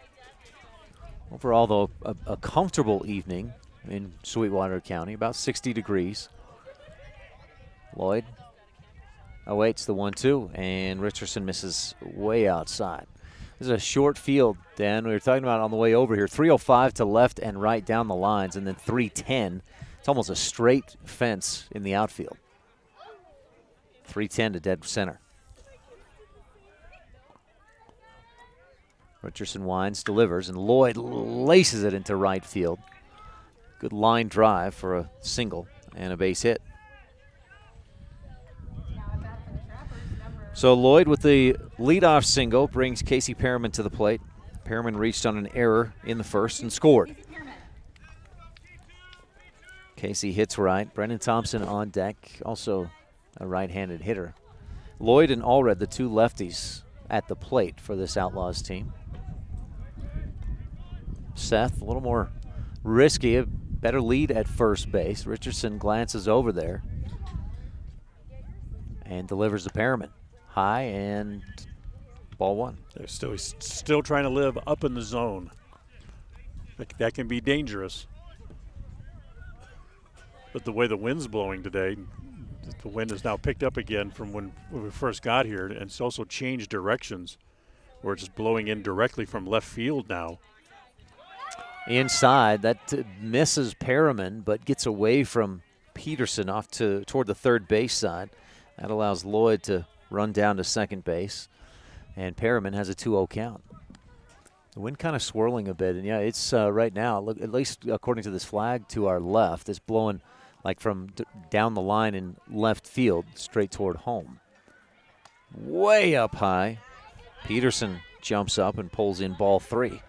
Overall, though, a comfortable evening in Sweetwater County, about 60 degrees. Lloyd awaits the 1-2, and Richardson misses way outside. This is a short field, Dan. We were talking about on the way over here. 305 to left and right down the lines, and then 310 It's almost a straight fence in the outfield. 310 to dead center. Richardson winds, delivers, and Lloyd laces it into right field. Good line drive for a single and a base hit. So Lloyd with the leadoff single brings Casey Perriman to the plate. Perriman reached on an error in the first and scored. Casey hits right. Brendan Thompson on deck, also a right-handed hitter. Lloyd and Allred, the two lefties at the plate for this Outlaws team. Seth, a little more risky, a better lead at first base. Richardson glances over there and delivers to Perriman. High and ball one. He's still trying to live up in the zone. That can be dangerous. But the way the wind's blowing today, the wind is now picked up again from when we first got here, and it's also changed directions where it's blowing in directly from left field now. Inside, that misses Perriman, but gets away from Peterson off toward the third base side. That allows Lloyd to run down to second base, and Perriman has a 2-0 count. The wind kind of swirling a bit, and yeah, it's right now, look, at least according to this flag to our left, it's blowing like from down the line in left field straight toward home. Way up high. Peterson jumps up and pulls in ball 3.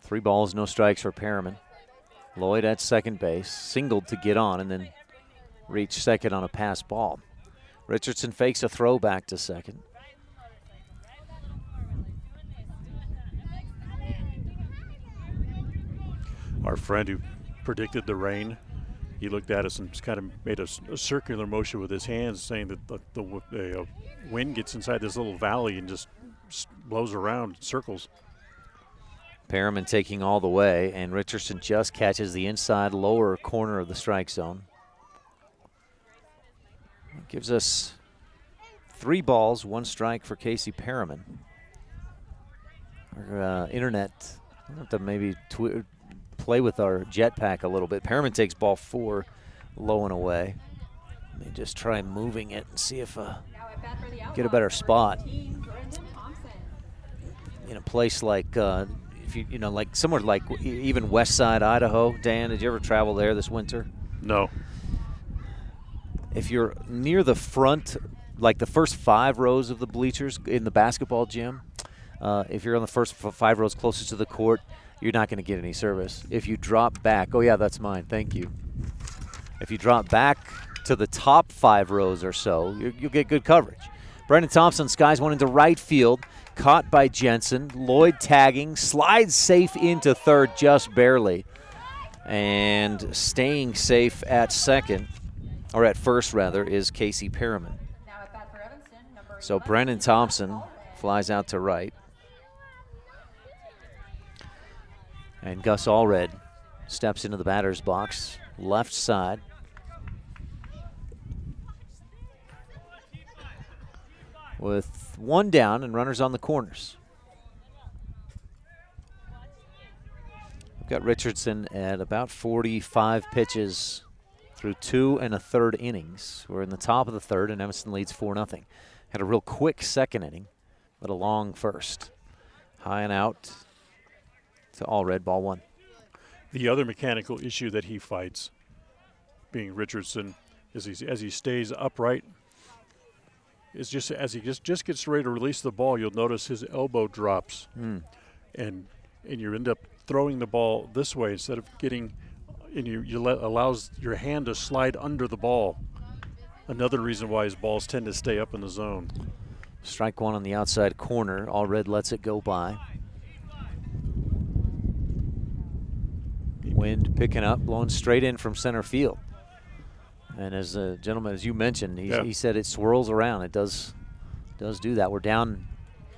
Three balls, no strikes for Perriman. Lloyd at second base, singled to get on and then reach second on a pass ball. Richardson fakes a throw back to second. Our friend who predicted the rain, he looked at us and just kind of made a circular motion with his hands, saying that the wind gets inside this little valley and just blows around, circles. Perriman taking all the way, and Richardson just catches the inside lower corner of the strike zone. It gives us 3 balls, 1 strike for Casey Perriman. Our internet, we'll have to maybe play with our jetpack a little bit. Perriman takes ball 4, low and away. Let me just try moving it and see if get a better spot. In a place like like somewhere like even West Side Idaho. Dan, did you ever travel there this winter? No. If you're near the front, like the first 5 rows of the bleachers in the basketball gym, if you're on the first 5 rows closest to the court, you're not going to get any service. If you drop back, oh yeah, that's mine, thank you. If you drop back to the top 5 rows or so, you'll get good coverage. Brendan Thompson skies one into right field. Caught by Jensen. Lloyd tagging. Slides safe into third just barely. And staying safe at second, or at first rather, is Casey Perriman. So Brendan Thompson flies out to right. And Gus Allred steps into the batter's box, left side. With 1 down and runners on the corners. We've got Richardson at about 45 pitches through 2 1/3 innings. We're in the top of the third, and Evanston leads 4-0. Had a real quick second inning, but a long first. High and out to Allred, ball 1. The other mechanical issue that he fights, being Richardson, is as he stays upright, is just as he just gets ready to release the ball, you'll notice his elbow drops, and you end up throwing the ball this way instead of getting, and allows your hand to slide under the ball. Another reason why his balls tend to stay up in the zone. Strike 1 on the outside corner. Allred lets it go by. Wind picking up, blowing straight in from center field. And as a gentleman, as you mentioned, he said it swirls around. It does do that. We're down,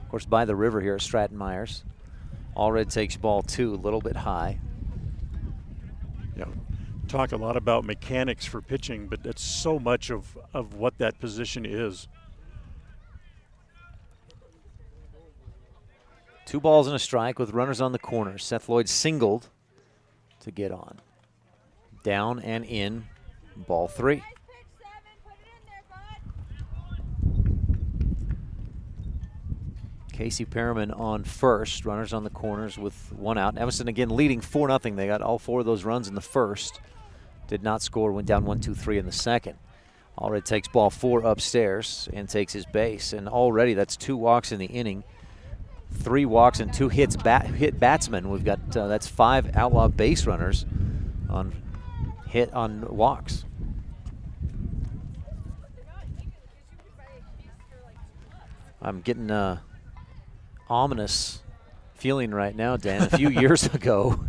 of course, by the river here at Stratton Myers. Allred takes ball 2, a little bit high. Yeah, talk a lot about mechanics for pitching, but that's so much of what that position is. 2 balls and a strike with runners on the corners. Seth Lloyd singled to get on. Down and in, ball 3. Casey Perriman on first. Runners on the corners with 1 out. Evanston again leading 4-0. They got all 4 of those runs in the first. Did not score, went down 1-2-3 in the second. Allred takes ball 4 upstairs and takes his base. And already that's 2 walks in the inning. 3 walks and 2 hit batsmen. We've got, that's 5 Outlaw base runners on walks. I'm getting ominous feeling right now, Dan. A few years ago,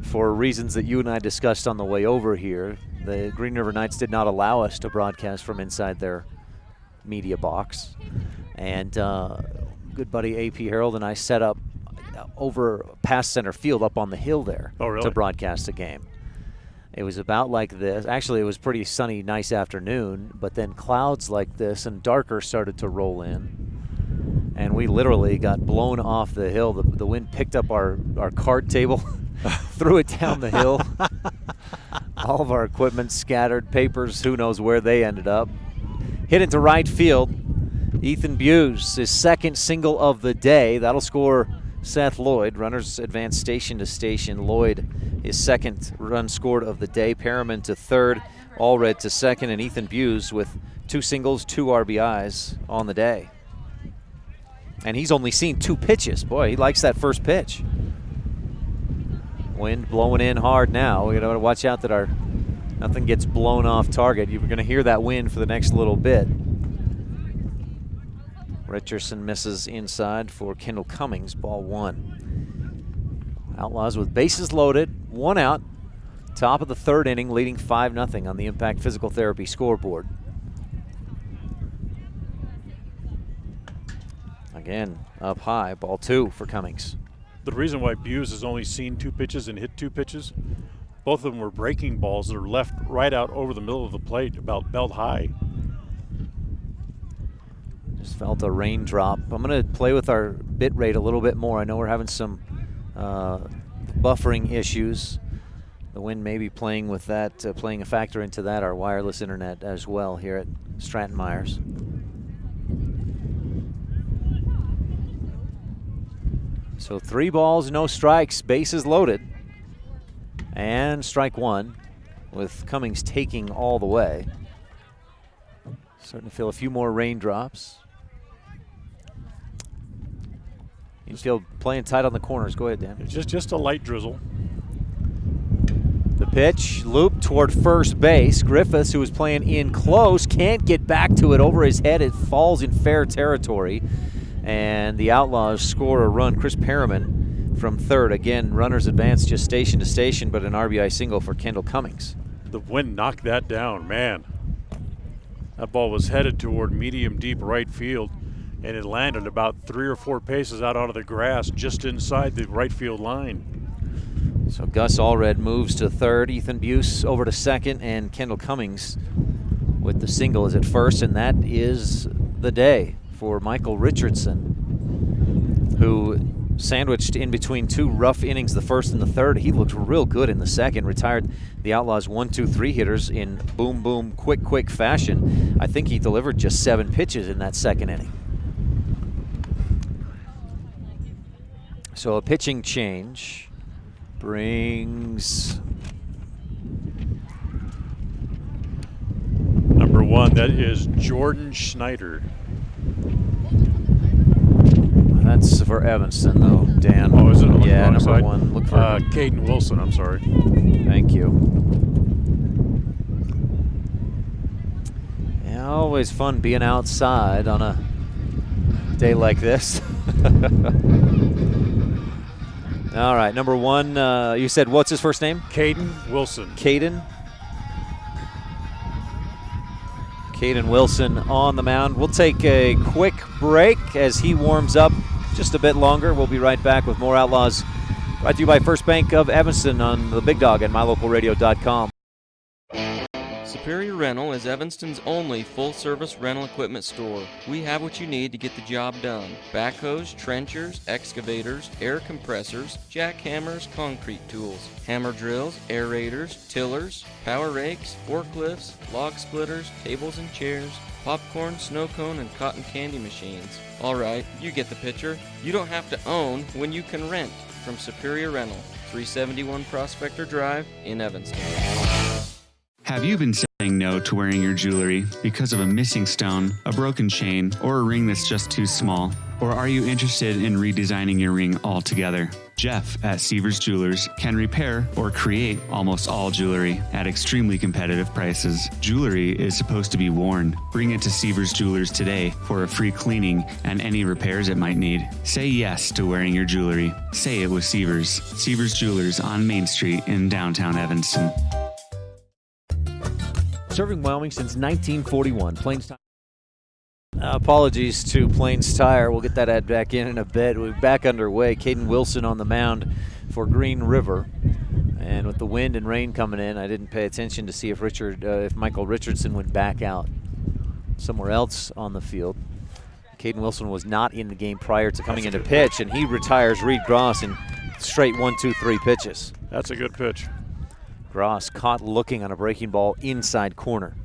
for reasons that you and I discussed on the way over here, the Green River Knights did not allow us to broadcast from inside their media box. And good buddy A.P. Harold and I set up over past center field up on the hill there to broadcast a game. It was about like this. Actually, it was pretty sunny, nice afternoon, but then clouds like this and darker started to roll in. And we literally got blown off the hill. The wind picked up our card table, threw it down the hill. All of our equipment scattered, papers, who knows where they ended up. Hit into right field. Ethan Buse, his second single of the day. That'll score Seth Lloyd. Runners advance station to station. Lloyd, his second run scored of the day. Perriman to third, Allred to second, and Ethan Buse with 2 singles, 2 RBIs on the day. And he's only seen 2 pitches. Boy, he likes that first pitch. Wind blowing in hard now. We got to watch out that nothing gets blown off target. You're going to hear that wind for the next little bit. Richardson misses inside for Kendall Cummings, ball 1. Outlaws with bases loaded, 1 out. Top of the 3rd inning, leading 5-0 on the Impact Physical Therapy scoreboard. Again, up high, ball 2 for Cummings. The reason why Buse has only seen 2 pitches and hit 2 pitches, both of them were breaking balls that are left right out over the middle of the plate, about belt high. Just felt a raindrop. I'm going to play with our bit rate a little bit more. I know we're having some buffering issues. The wind may be playing with that, playing a factor into that, our wireless internet as well here at Stratton Myers. So 3 balls, no strikes, bases loaded. And strike 1 with Cummings taking all the way. Starting to feel a few more raindrops. Infield playing tight on the corners. Go ahead, Dan. It's just a light drizzle. The pitch looped toward first base. Griffiths, who was playing in close, can't get back to it over his head. It falls in fair territory. And the Outlaws score a run. Chris Perriman from third. Again, runners advance just station to station, but an RBI single for Kendall Cummings. The wind knocked that down, man. That ball was headed toward medium deep right field, and it landed about 3 or 4 paces out onto the grass just inside the right field line. So Gus Allred moves to third, Ethan Buse over to second, and Kendall Cummings with the single is at first, and that is the day for Michael Richardson, who sandwiched in between 2 rough innings, the first and the third. He looked real good in the second, retired the Outlaws 1-2-3 hitters in boom, boom, quick fashion. I think he delivered just 7 pitches in that second inning. So a pitching change brings number 1, that is Jordan Schneider. That's for Evanston, though, Dan. Oh, is it? Yeah, number side? 1. Look for Caden Wilson, I'm sorry. Thank you. Yeah, always fun being outside on a day like this. All right, number 1, you said what's his first name? Caden Wilson. Caden Wilson on the mound. We'll take a quick break as he warms up just a bit longer. We'll be right back with more Outlaws. Brought to you by First Bank of Evanston on the Big Dog at mylocalradio.com. Superior Rental is Evanston's only full-service rental equipment store. We have what you need to get the job done. Backhoes, trenchers, excavators, air compressors, jackhammers, concrete tools, hammer drills, aerators, tillers, power rakes, forklifts, log splitters, tables and chairs, popcorn, snow cone, and cotton candy machines. Alright, you get the picture. You don't have to own when you can rent. From Superior Rental, 371 Prospector Drive in Evanston. Have you been saying no to wearing your jewelry because of a missing stone, a broken chain, or a ring that's just too small? Or are you interested in redesigning your ring altogether? Jeff at Seavers Jewelers can repair or create almost all jewelry at extremely competitive prices. Jewelry is supposed to be worn. Bring it to Seavers Jewelers today for a free cleaning and any repairs it might need. Say yes to wearing your jewelry. Say it with Seavers. Seavers Jewelers on Main Street in downtown Evanston. Serving Wyoming since 1941. Plains Tire. Apologies to Plains Tire. We'll get that ad back in a bit. We're back underway. Caden Wilson on the mound for Green River. And with the wind and rain coming in, I didn't pay attention to see if Michael Richardson went back out somewhere else on the field. Caden Wilson was not in the game prior to coming into pitch, and he retires Reed Gross in straight 1-2-3 pitches. That's a good pitch. Gross caught looking on a breaking ball inside corner.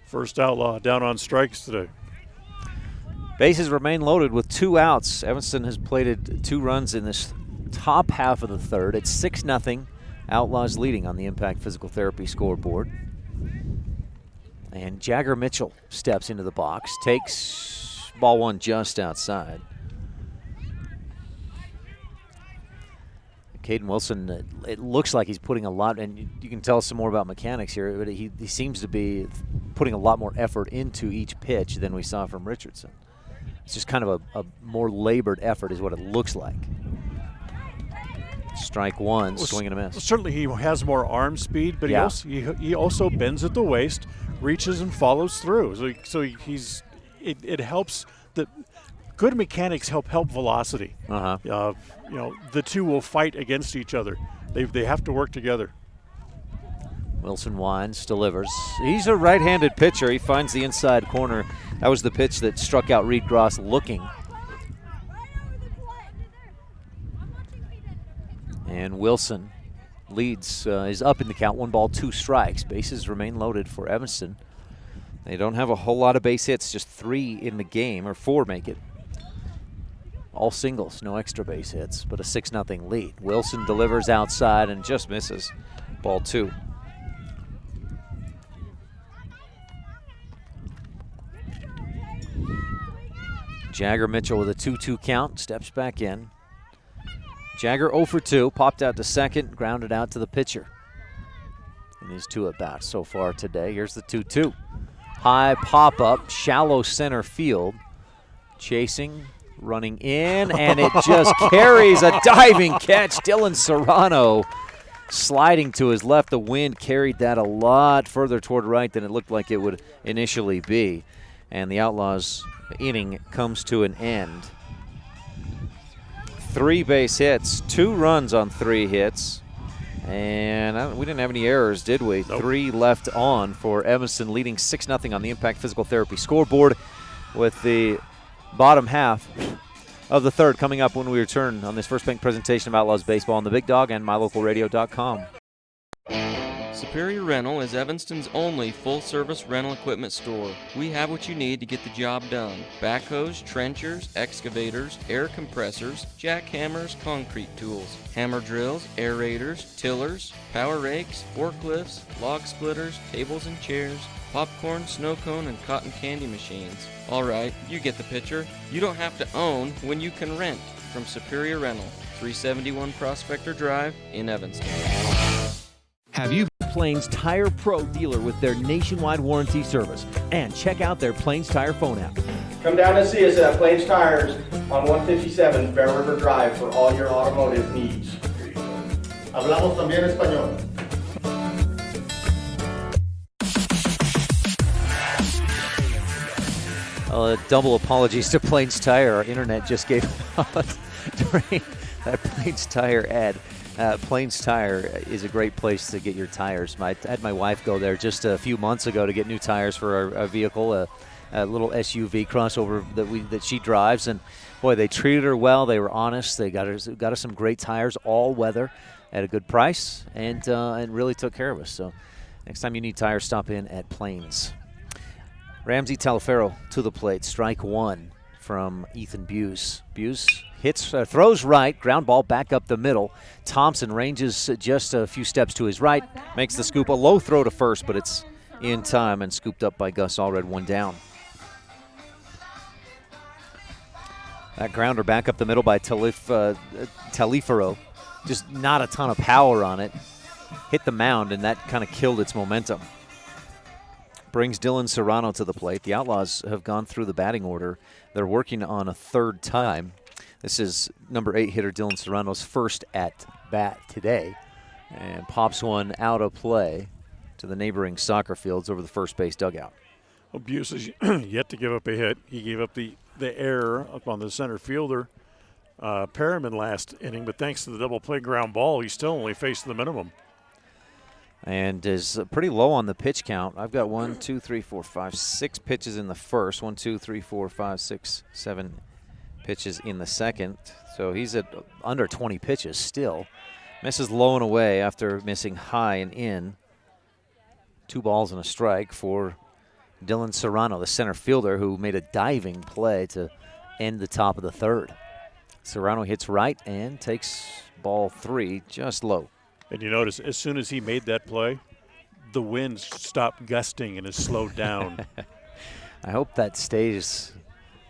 First Outlaw down on strikes today. Bases remain loaded with 2 outs. Evanston has plated 2 runs in this top half of the third. It's 6-0. Outlaws leading on the Impact Physical Therapy scoreboard. And Jagger Mitchell steps into the box, takes ball 1 just outside. Caden Wilson, it looks like he's putting a lot, and you can tell us some more about mechanics here, but he seems to be putting a lot more effort into each pitch than we saw from Richardson. It's just kind of a more labored effort is what it looks like. Strike 1, swing and a miss. Certainly he has more arm speed, but he also bends at the waist, reaches and follows through. So it helps that. Good mechanics help velocity. The two will fight against each other. They have to work together. Wilson winds, delivers. He's a right-handed pitcher. He finds the inside corner. That was the pitch that struck out Reed Gross looking. And Wilson leads, is up in the count, 1 ball, 2 strikes. Bases remain loaded for Evanston. They don't have a whole lot of base hits, just 3 in the game, or 4 make it. All singles, no extra base hits, but a 6-0 lead. Wilson delivers outside and just misses. Ball 2. Jagger Mitchell with a 2-2 count, steps back in. Jagger 0 for 2, popped out to second, grounded out to the pitcher. In his 2 at-bats so far today. Here's the 2-2. High pop-up, shallow center field. Chasing, running in, and it just carries a diving catch. Dylan Serrano sliding to his left. The wind carried that a lot further toward right than it looked like it would initially be. And the Outlaws inning comes to an end. 3 base hits, 2 runs on 3 hits. And we didn't have any errors, did we? Nope. 3 left on for Evanston, leading 6-0 on the Impact Physical Therapy scoreboard, with the bottom half of the third coming up when we return on this First Bank presentation of Outlaws Baseball on the Big Dog and MyLocalRadio.com. Superior Rental is Evanston's only full-service rental equipment store. We have what you need to get the job done. Backhoes, trenchers, excavators, air compressors, jackhammers, concrete tools, hammer drills, aerators, tillers, power rakes, forklifts, log splitters, tables and chairs, popcorn, snow cone, and cotton candy machines. Alright, you get the picture. You don't have to own when you can rent. From Superior Rental, 371 Prospector Drive in Evanston. Have you Plains Tire Pro dealer with their nationwide warranty service, and check out their Plains Tire phone app. Come down and see us at Plains Tires on 157 Bear River Drive for all your automotive needs. Hablamos también español. Double apologies to Plains Tire. Our internet just gave out during that Plains Tire ad. Plains Tire is a great place to get your tires. I had my wife go there just a few months ago to get new tires for our vehicle, a little SUV crossover that she drives, and boy, they treated her well. They were honest. They got us some great tires, all weather, at a good price, and really took care of us. So next time you need tires, stop in at Plains. Ramsey Talaferro to the plate. Strike one from Ethan Buse. Buse throws right, ground ball back up the middle. Thompson ranges just a few steps to his right, makes the scoop. A low throw to first, but it's in time and scooped up by Gus Allred, one down. That grounder back up the middle by Talifero. Just not a ton of power on it. Hit the mound, and that kind of killed its momentum. Brings Dylan Serrano to the plate. The Outlaws have gone through the batting order. They're working on a third time. This is number 8 hitter Dylan Serrano's first at bat today, and pops one out of play to the neighboring soccer fields over the first base dugout. Well, Buse is yet to give up a hit. He gave up the error up on the center fielder, Perriman, last inning, but thanks to the double play ground ball, he still only faced the minimum. And is pretty low on the pitch count. I've got 1, 2, 3, 4, 5, 6 pitches in the first. 1, 2, 3, 4, 5, 6, 7 pitches in the second. So he's at under 20 pitches still. Misses low and away after missing high and in. 2 balls and a strike for Dylan Serrano, the center fielder, who made a diving play to end the top of the third. Serrano hits right and takes ball 3 just low. And you notice, as soon as he made that play, the wind stopped gusting and has slowed down. I hope that stays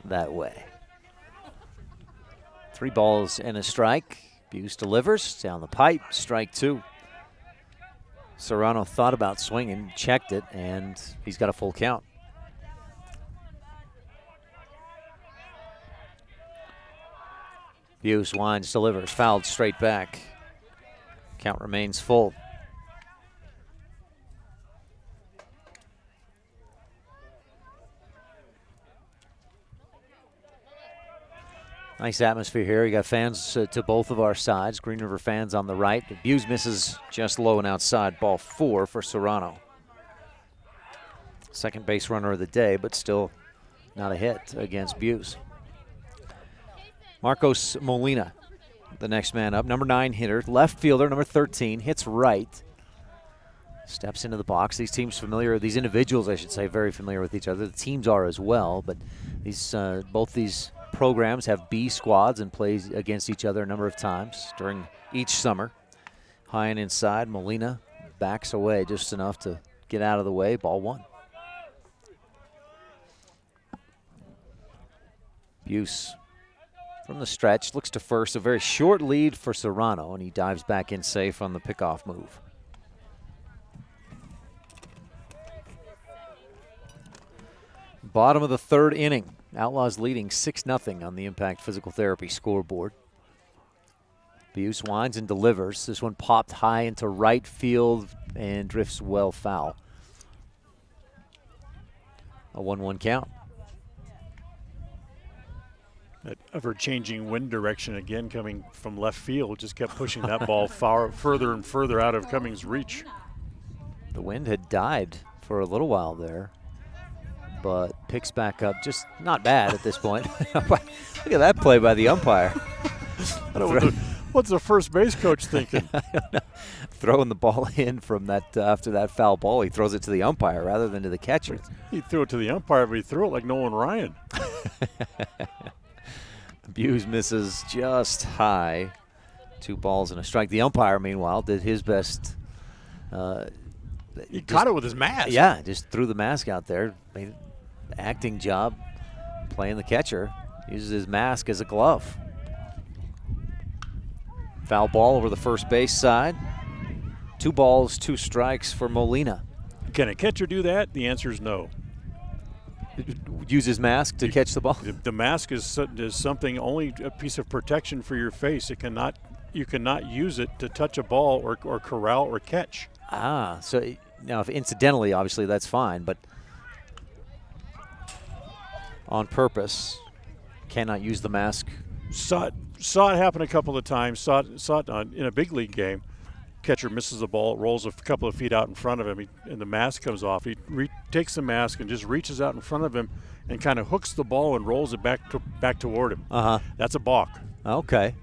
that way. 3 balls and a strike. Buse delivers down the pipe, strike 2. Serrano thought about swinging, checked it, and he's got a full count. Buse winds, delivers, fouled straight back. Count remains full. Nice atmosphere here. You got fans to both of our sides. Green River fans on the right. Buse misses just low and outside. Ball 4 for Serrano. Second base runner of the day, but still not a hit against Buse. Marcos Molina, the next man up. Number 9 hitter, left fielder, number 13, hits right. Steps into the box. These teams familiar, these individuals, I should say, very familiar with each other. The teams are as well, but these both these programs have B squads and play against each other a number of times during each summer. High and inside, Molina backs away just enough to get out of the way. Ball 1. Buse from the stretch, looks to first. A very short lead for Serrano, and he dives back in safe on the pickoff move. Bottom of the third inning. Outlaws leading 6-0 on the Impact Physical Therapy scoreboard. Buse winds and delivers. This one popped high into right field and drifts well foul. A 1-1 count. That ever-changing wind direction again coming from left field just kept pushing that ball further and further out of Cummings' reach. The wind had died for a little while there, but picks back up. Just not bad at this point. Look at that play by the umpire. What's the first base coach thinking? I don't know. Throwing the ball in from that after that foul ball, he throws it to the umpire rather than to the catcher. He threw it to the umpire, but he threw it like Nolan Ryan. Buse misses just high. 2 balls and a strike. The umpire, meanwhile, did his best. He caught it with his mask. Yeah, just threw the mask out there. Made an acting job playing the catcher. Uses his mask as a glove. Foul ball over the first base side. 2 balls, 2 strikes for Molina. Can a catcher do that? The answer is no. Use his mask to catch the ball? The mask is something, only a piece of protection for your face. You cannot use it to touch a ball or corral or catch. Ah, so now if incidentally, obviously that's fine, but on purpose, cannot use the mask Saw it happen a couple of times. Saw it in a big league game. Catcher misses the ball, rolls a couple of feet out in front of him, and the mask comes off. He takes the mask and just reaches out in front of him and kind of hooks the ball and rolls it back toward him. That's a balk. Okay.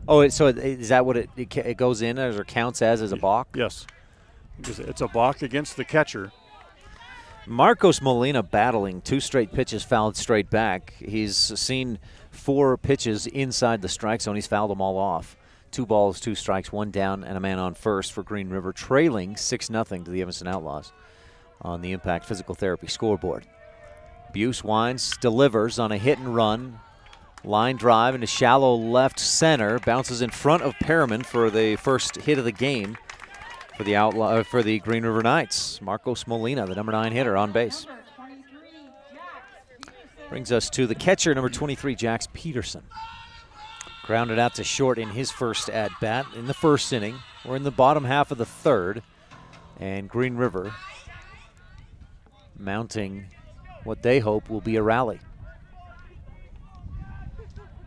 Oh, so is that what it goes in as or counts as a balk? Yes. It's a balk against the catcher. Marcos Molina battling 2 straight pitches fouled straight back. He's seen 4 pitches inside the strike zone. He's fouled them all off. 2 balls, 2 strikes, 1 down, and a man on first for Green River, trailing 6-0 to the Evanston Outlaws on the Impact Physical Therapy scoreboard. Buse winds, delivers on a hit and run. Line drive into shallow left center. Bounces in front of Perriman for the first hit of the game for the Green River Knights. Marcos Molina, the number 9 hitter, on base. Brings us to the catcher, number 23, Jax Peterson. Grounded out to short in his first at-bat in the first inning. We're in the bottom half of the third. And Green River mounting what they hope will be a rally.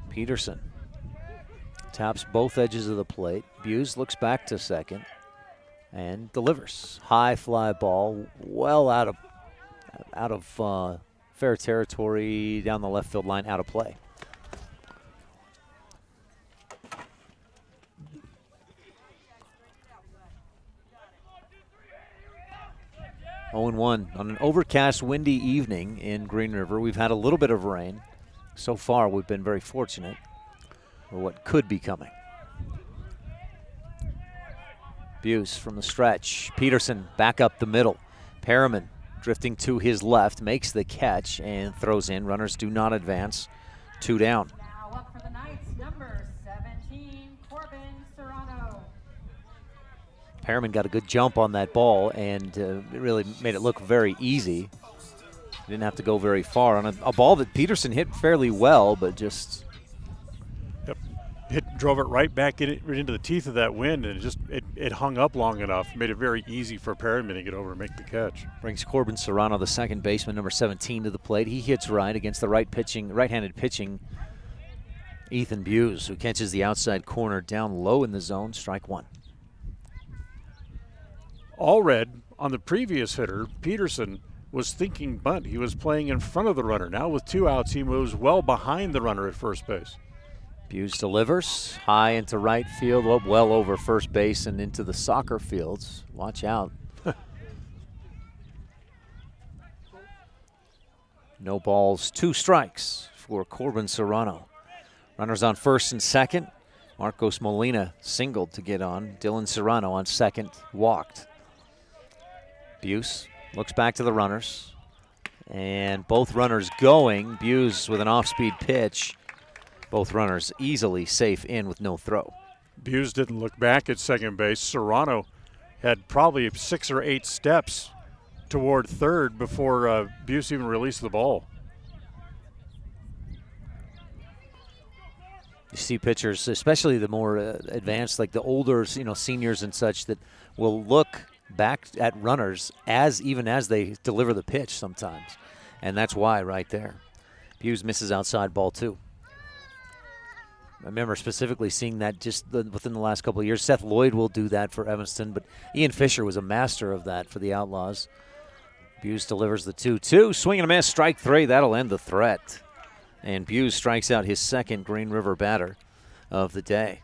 Peterson taps both edges of the plate. Buse looks back to second and delivers. High fly ball, well out of fair territory down the left field line, out of play. Oh, 0-1 on an overcast, windy evening in Green River. We've had a little bit of rain. So far, we've been very fortunate for what could be coming. Buse from the stretch. Peterson back up the middle. Perriman drifting to his left, makes the catch and throws in. Runners do not advance. 2 down. Now up for the Knights, number 17, Corbin Serrano. Perriman got a good jump on that ball and it really made it look very easy. Didn't have to go very far on a ball that Peterson hit fairly well, but just drove it right back into the teeth of that wind, and it hung up long enough, made it very easy for Perriman to get over and make the catch. Brings Corbin Serrano, the second baseman, number 17, to the plate. He hits right against the right-handed pitching Ethan Buse, who catches the outside corner down low in the zone. Strike 1. All red on the previous hitter, Peterson was thinking bunt. He was playing in front of the runner. Now with 2 outs, he moves well behind the runner at first base. Buse delivers high into right field, well over first base and into the soccer fields. Watch out. No balls, 2 strikes for Corbin Serrano. Runners on first and second. Marcos Molina singled to get on. Dylan Serrano on second, walked. Buse looks back to the runners. And both runners going. Buse with an off-speed pitch. Both runners easily safe in with no throw. Buse didn't look back at second base. Serrano had probably 6 or 8 steps toward third before Buse even released the ball. You see pitchers, especially the more advanced, like the older, seniors and such, that will look back at runners even as they deliver the pitch sometimes. And that's why right there. Buse misses outside ball 2. I remember specifically seeing that just within the last couple of years. Seth Lloyd will do that for Evanston, but Ian Fisher was a master of that for the Outlaws. Buse delivers the 2-2. Swing and a miss, strike 3. That'll end the threat. And Buse strikes out his second Green River batter of the day.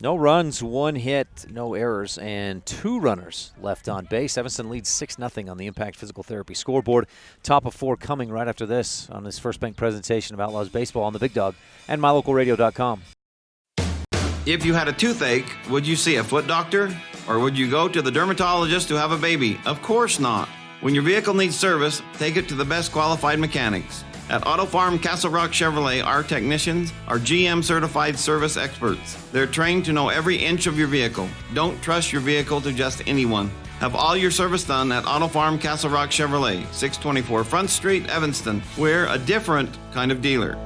No runs, 1 hit, no errors, and 2 runners left on base. Evanston leads 6-0 on the Impact Physical Therapy scoreboard. Top of 4 coming right after this on this First Bank presentation of Outlaws Baseball on the Big Dog and MyLocalRadio.com. If you had a toothache, would you see a foot doctor? Or would you go to the dermatologist to have a baby? Of course not. When your vehicle needs service, take it to the best qualified mechanics. At Auto Farm Castle Rock Chevrolet, our technicians are GM-certified service experts. They're trained to know every inch of your vehicle. Don't trust your vehicle to just anyone. Have all your service done at Auto Farm Castle Rock Chevrolet, 624 Front Street, Evanston. We're a different kind of dealer.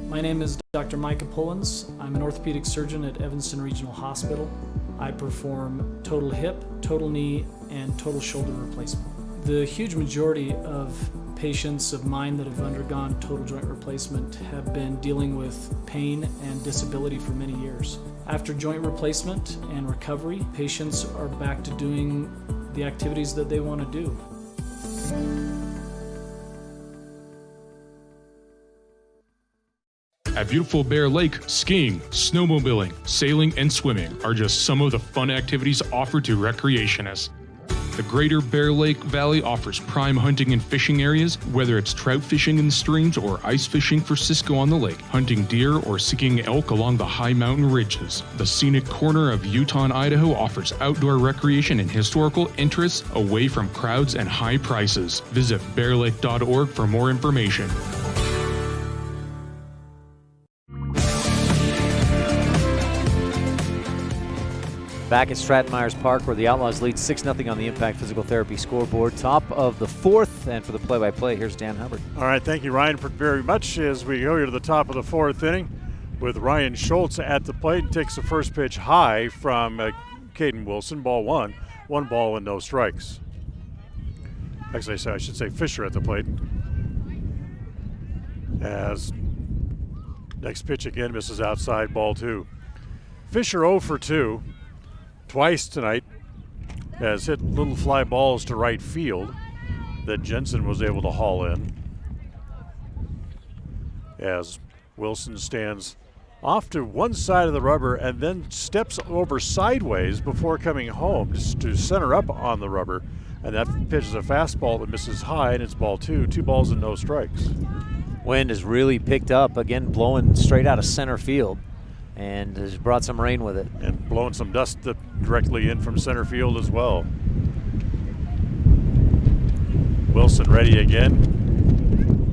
My name is Dr. Micah Pullins. I'm an orthopedic surgeon at Evanston Regional Hospital. I perform total hip, total knee, and total shoulder replacement. The huge majority of patients of mine that have undergone total joint replacement have been dealing with pain and disability for many years. After joint replacement and recovery, patients are back to doing the activities that they want to do. At beautiful Bear Lake, skiing, snowmobiling, sailing, and swimming are just some of the fun activities offered to recreationists. The Greater Bear Lake Valley offers prime hunting and fishing areas, whether it's trout fishing in the streams or ice fishing for Cisco on the lake, hunting deer or seeking elk along the high mountain ridges. The scenic corner of Utah and Idaho offers outdoor recreation and historical interests away from crowds and high prices. Visit bearlake.org for more information. Back at Stratton Myers Park, where the Outlaws lead 6-0 on the Impact Physical Therapy scoreboard. Top of the fourth, and for the play-by-play, here's Dan Hubbard. All right, thank you, Ryan, very much. As we go here to the top of the fourth inning with Ryan Schultz at the plate and takes the first pitch high from Caden Wilson, ball one. 1 ball and no strikes. Actually, I should say Fisher at the plate. As next pitch again misses outside, ball 2. Fisher 0 for 2. Twice tonight has hit little fly balls to right field that Jensen was able to haul in. As Wilson stands off to one side of the rubber and then steps over sideways before coming home just to center up on the rubber. And that pitch is a fastball that misses high, and it's ball 2. 2 balls and no strikes. Wind has really picked up, again blowing straight out of center field, and has brought some rain with it. And blowing some dust directly in from center field as well. Wilson ready again.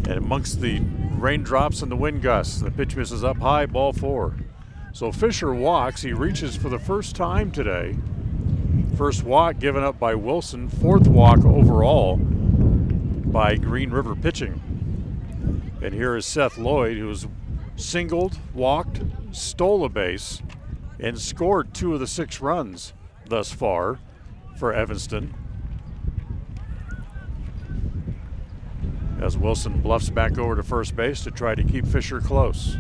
And amongst the raindrops and the wind gusts, the pitch misses up high, ball 4. So Fisher walks. He reaches for the first time today. First walk given up by Wilson. 4th walk overall by Green River pitching. And here is Seth Lloyd, who's singled, walked, stole a base, and scored 2 of the 6 runs thus far for Evanston. As Wilson bluffs back over to first base to try to keep Fisher close.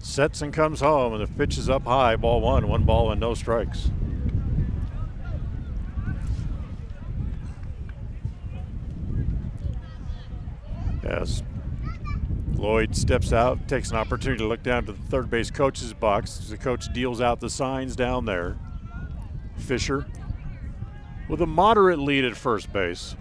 Sets and comes home, and the pitch is up high, ball 1, 1 ball and no strikes. As Lloyd steps out, takes an opportunity to look down to the third base coach's box as the coach deals out the signs down there. Fisher with a moderate lead at first base.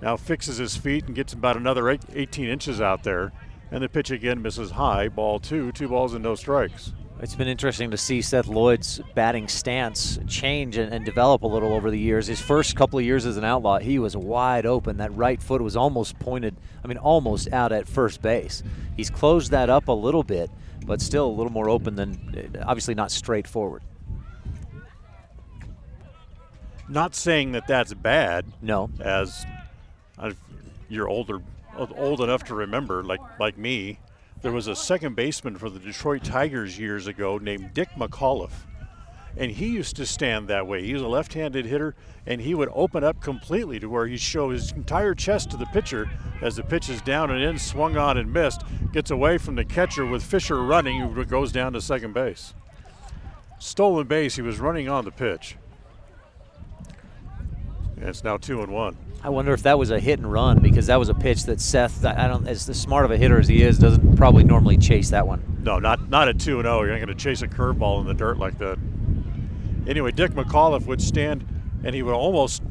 Now fixes his feet and gets about another 18 inches out there. And the pitch again misses high, ball 2, 2 balls and no strikes. It's been interesting to see Seth Lloyd's batting stance change and develop a little over the years. His first couple of years as an Outlaw, he was wide open. That right foot was almost pointed, almost out at first base. He's closed that up a little bit, but still a little more open than, obviously not straightforward. Not saying that that's bad. No. As you're old enough to remember, like me, there was a second baseman for the Detroit Tigers years ago named Dick McAuliffe. And he used to stand that way. He was a left-handed hitter, and he would open up completely to where he'd show his entire chest to the pitcher as the pitch is down and in, swung on and missed, gets away from the catcher with Fisher running, who goes down to second base. Stolen base, he was running on the pitch. And it's now 2-1. I wonder if that was a hit and run, because that was a pitch that Seth, as smart of a hitter as he is, doesn't probably normally chase that one. No, not at 2-0. You're not going to chase a curveball in the dirt like that. Anyway, Dick McAuliffe would stand, and he would almost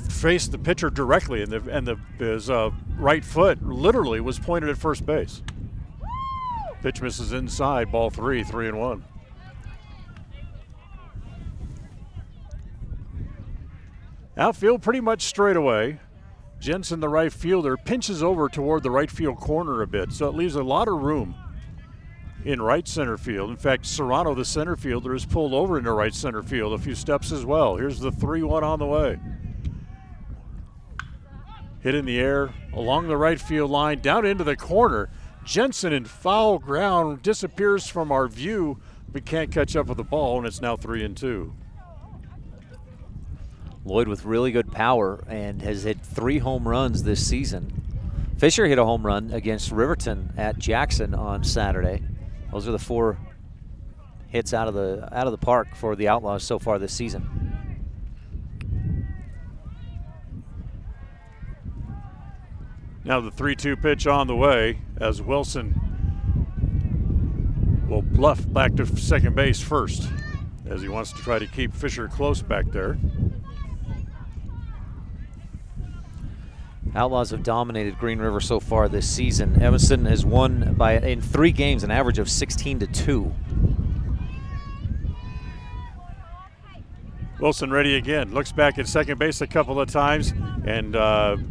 face the pitcher directly, and his right foot literally was pointed at first base. Pitch misses inside, ball 3, 3-1. Outfield pretty much straight away. Jensen, the right fielder, pinches over toward the right field corner a bit, so it leaves a lot of room in right center field. In fact, Serrano, the center fielder, is pulled over into right center field a few steps as well. Here's the 3-1 on the way. Hit in the air, along the right field line, down into the corner. Jensen in foul ground disappears from our view, but can't catch up with the ball, and it's now 3-2. Lloyd with really good power and has hit 3 home runs this season. Fisher hit a home run against Riverton at Jackson on Saturday. Those are the 4 hits out of the park for the Outlaws so far this season. Now the 3-2 pitch on the way as Wilson will bluff back to second base first as he wants to try to keep Fisher close back there. Outlaws have dominated Green River so far this season. Evanston has won in 3 games an average of 16-2. Wilson ready again. Looks back at second base a couple of times, and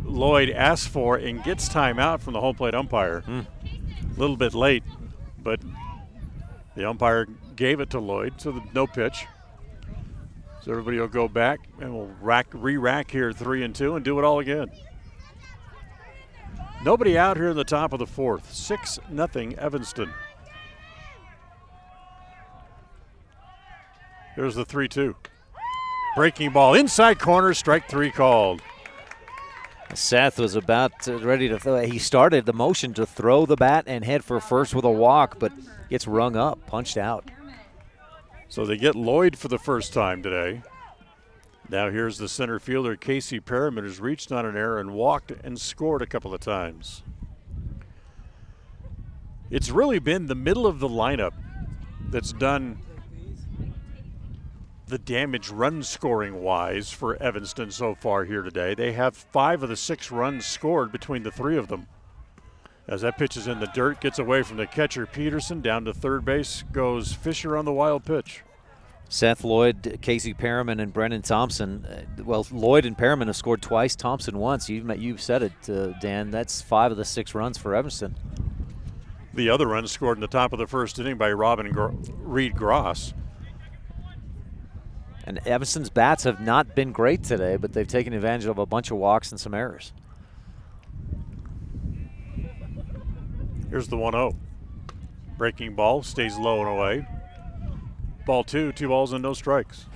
Lloyd asks for and gets timeout from the home plate umpire. A little bit late, but the umpire gave it to Lloyd, so no pitch. So everybody will go back, and we'll re-rack here 3-2 and do it all again. Nobody out here in the top of the 4th. 6-0 Evanston. Here's the 3-2. Breaking ball inside corner, strike 3 called. Seth was about ready to throw. He started the motion to throw the bat and head for first with a walk, but gets rung up, punched out. So they get Lloyd for the first time today. Now here's the center fielder, Casey Perriman, who's reached on an error and walked and scored a couple of times. It's really been the middle of the lineup that's done the damage run scoring wise for Evanston so far here today. They have 5 of the 6 runs scored between the 3 of them. As that pitch is in the dirt, gets away from the catcher Peterson, down to third base goes Fisher on the wild pitch. Seth Lloyd, Casey Perriman, and Brennan Thompson. Well, Lloyd and Perriman have scored twice, Thompson once. You've said it, Dan. That's 5 of the 6 runs for Evanston. The other run scored in the top of the first inning by Reed Gross. And Evanston's bats have not been great today, but they've taken advantage of a bunch of walks and some errors. Here's the 1-0. Breaking ball, stays low and away. Ball 2, 2 balls and no strikes.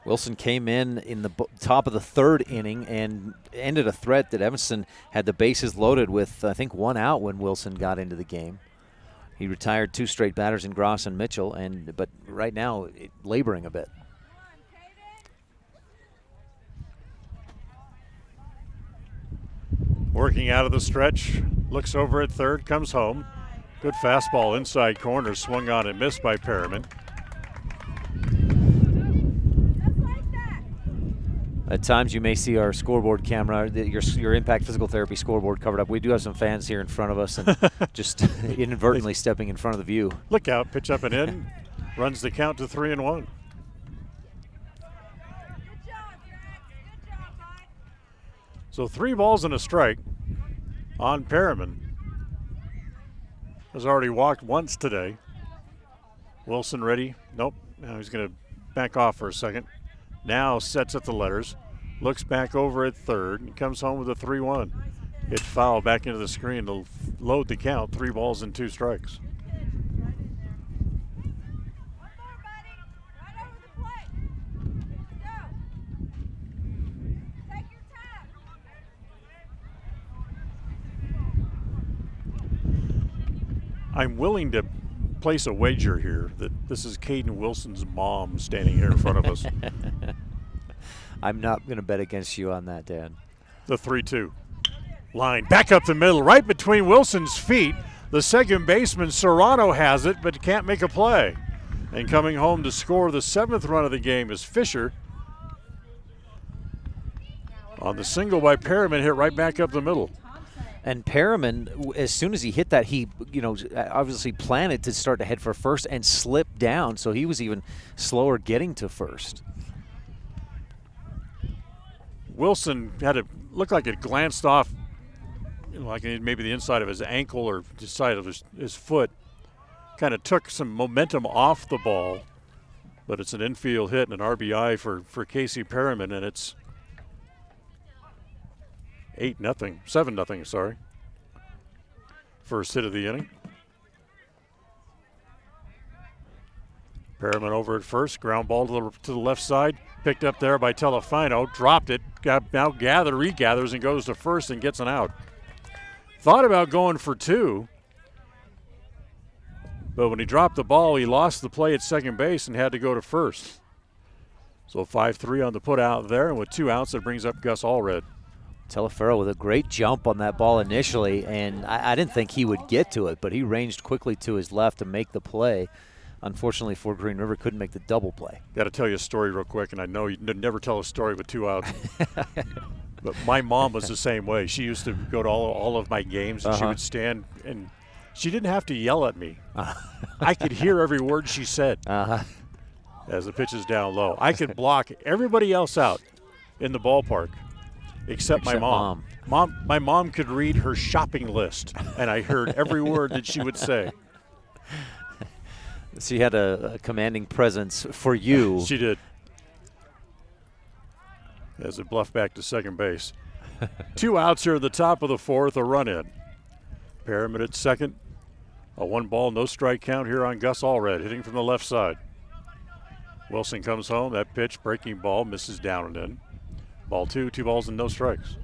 Wilson came in the top of the 3rd inning and ended a threat that Evanston had the bases loaded with, I think, 1 out when Wilson got into the game. He retired 2 straight batters in Gross and Mitchell, but right now laboring a bit. Working out of the stretch, looks over at third, comes home. Good fastball inside corner, swung on and missed by Perriman. At times you may see our scoreboard camera, your Impact Physical Therapy scoreboard covered up. We do have some fans here in front of us and just inadvertently stepping in front of the view. Look out, pitch up and in. Runs the count to 3-1. So 3 balls and a strike on Perriman. Has already walked once today. Wilson ready. Nope. Now he's going to back off for a second. Now sets at the letters. Looks back over at third and comes home with a 3-1. Hit foul back into the screen to load the count. 3 balls and 2 strikes. I'm willing to place a wager here that this is Caden Wilson's mom standing here in front of us. I'm not going to bet against you on that, Dan. The 3-2. Line back up the middle, right between Wilson's feet. The second baseman, Serrano, has it, but can't make a play. And coming home to score the 7th run of the game is Fisher. On the single by Perriman, hit right back up the middle. And Perriman, as soon as he hit that, he obviously planted to start to head for first and slipped down, so he was even slower getting to first. Wilson had it look like it glanced off, like maybe the inside of his ankle or the side of his foot. Kind of took some momentum off the ball, but it's an infield hit and an RBI for Casey Perriman, and it's 7-0, sorry. First hit of the inning. Perriman over at first, ground ball to the left side, picked up there by Telefino, dropped it, now regathers and goes to first and gets an out. Thought about going for two, but when he dropped the ball, he lost the play at second base and had to go to first. So 5-3 on the put out there, and with 2 outs, that brings up Gus Allred. Telefero with a great jump on that ball initially, and I didn't think he would get to it, but he ranged quickly to his left to make the play. Unfortunately for Green River, couldn't make the double play. Got to tell you a story real quick, and I know you never tell a story with 2 outs. But my mom was the same way. She used to go to all of my games, and she would stand, and she didn't have to yell at me. I could hear every word she said as the pitch is down low. I could block everybody else out in the ballpark except my mom. My mom could read her shopping list, and I heard every word that she would say. She had a commanding presence for you. She did. As it bluffed back to second base. 2 outs here at the top of the 4th, a run in. Perriman at second. A 1-ball, no strike count here on Gus Allred, hitting from the left side. Wilson comes home. That pitch, breaking ball, misses down and in. Ball 2, 2 balls and no strikes.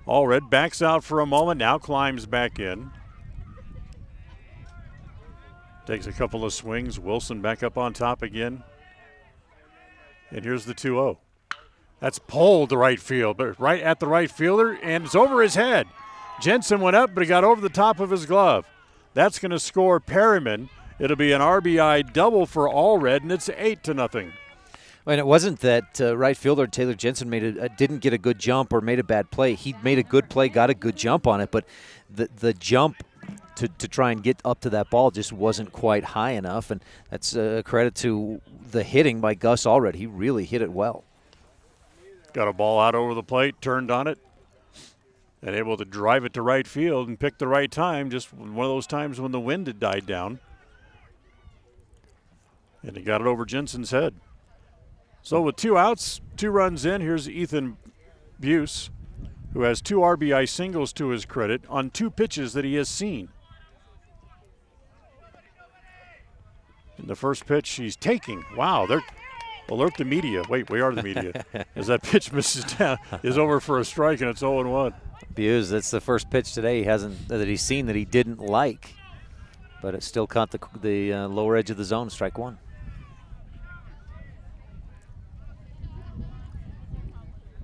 Allred backs out for a moment, now climbs back in. Takes a couple of swings. Wilson back up on top again. And here's the 2-0. That's pulled to right field, but right at the right fielder, and it's over his head. Jensen went up, but he got over the top of his glove. That's going to score Perriman. It'll be an RBI double for Allred, and it's 8-0. And it wasn't that right fielder Taylor Jensen didn't get a good jump or made a bad play. He made a good play, got a good jump on it, but the jump to try and get up to that ball just wasn't quite high enough, and that's a credit to the hitting by Gus Allred. He really hit it well. Got a ball out over the plate, turned on it, and able to drive it to right field and pick the right time, just one of those times when the wind had died down. And he got it over Jensen's head. So with 2 outs, 2 runs in, here's Ethan Buse, who has 2 RBI singles to his credit on 2 pitches that he has seen. In the first pitch, he's taking. Wow, they're alert the media. Wait, we are the media. As that pitch misses down, is over for a strike, and it's 0-1. Buse, that's the first pitch today that he's seen that he didn't like, but it still caught the lower edge of the zone, strike 1.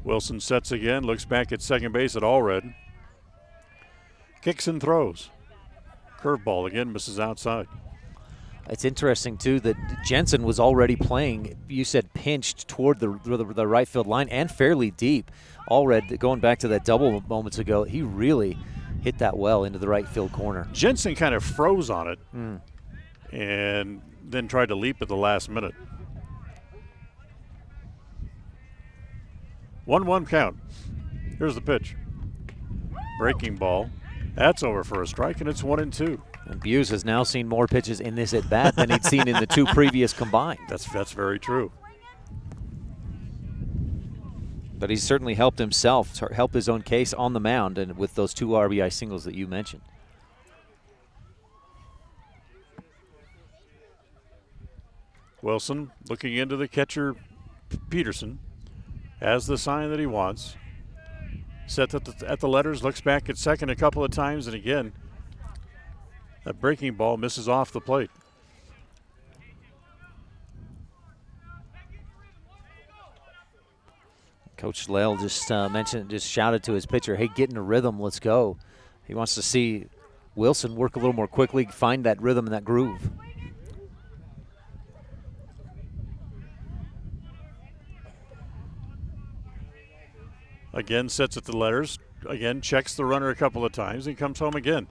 Wilson sets again, looks back at second base at Allred. Kicks and throws. Curveball again, misses outside. It's interesting, too, that Jensen was already playing, you said pinched toward the right field line and fairly deep. Allred, going back to that double moments ago, he really hit that well into the right field corner. Jensen kind of froze on it and then tried to leap at the last minute. 1-1 count. Here's the pitch. Breaking ball. That's over for a strike, and it's 1-2. And Buse has now seen more pitches in this at-bat than he'd seen in the 2 previous combined. That's very true. But he's certainly helped himself, helped his own case on the mound, and with those 2 RBI singles that you mentioned. Wilson looking into the catcher, Peterson. Has the sign that he wants. Set at the letters, looks back at second a couple of times, and again, that breaking ball misses off the plate. Coach Lale just shouted to his pitcher, hey, get in a rhythm, let's go. He wants to see Wilson work a little more quickly, find that rhythm and that groove. Again, sets at the letters. Again, checks the runner a couple of times and comes home again.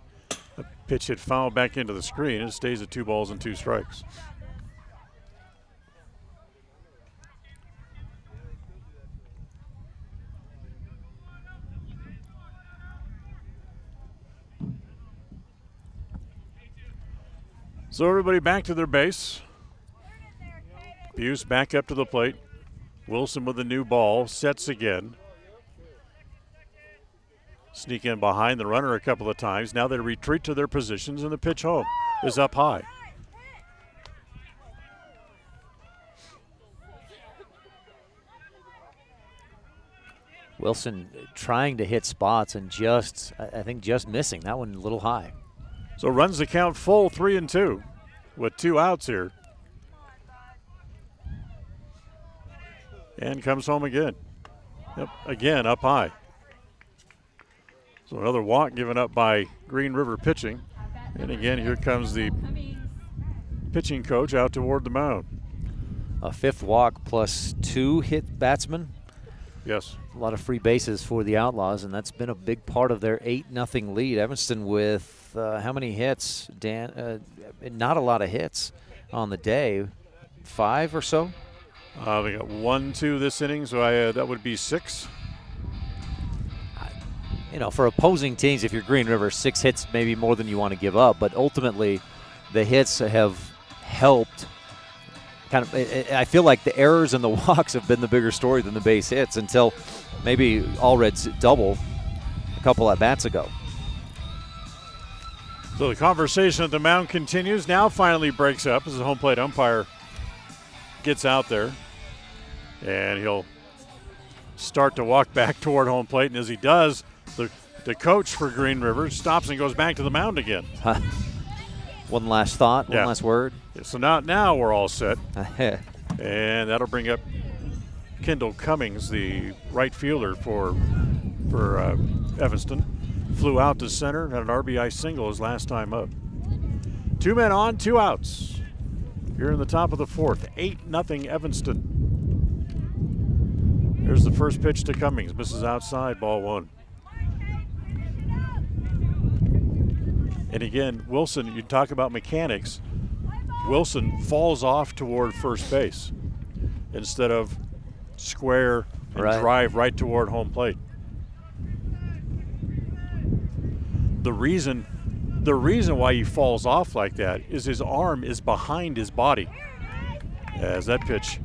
The pitch hit foul back into the screen. It stays at 2 balls and 2 strikes. So everybody back to their base. Buse back up to the plate. Wilson with a new ball, sets again. Sneak in behind the runner a couple of times. Now they retreat to their positions, and the pitch home is up high. Wilson trying to hit spots and I think just missing. That one a little high. So runs the count full, 3-2 with 2 outs here. And comes home again. Yep, again up high. So another walk given up by Green River pitching. And again, here comes the pitching coach out toward the mound. A 5th walk plus 2 hit batsmen. Yes. A lot of free bases for the Outlaws, and that's been a big part of their 8-0 lead. Evanston with how many hits, Dan? Not a lot of hits on the day. 5 or so? We got 1-2 this inning, so that would be 6. You know, for opposing teams, if you're Green River, 6 hits maybe more than you want to give up, but ultimately the hits have helped. I feel like the errors and the walks have been the bigger story than the base hits until maybe Allred's double a couple at bats ago. So the conversation at the mound continues. Now finally breaks up as the home plate umpire gets out there. And he'll start to walk back toward home plate. And as he does, the coach for Green River stops and goes back to the mound again. One last thought, one last word. So now we're all set. And that'll bring up Kendall Cummings, the right fielder for Evanston. Flew out to center, had an RBI single his last time up. 2 men on, 2 outs. Here in the top of the 4th, 8-0 Evanston. Here's the first pitch to Cummings, misses outside, ball 1. And again, Wilson, you talk about mechanics. Wilson falls off toward first base instead of square and drive right toward home plate. The reason why he falls off like that is his arm is behind his body. As that pitch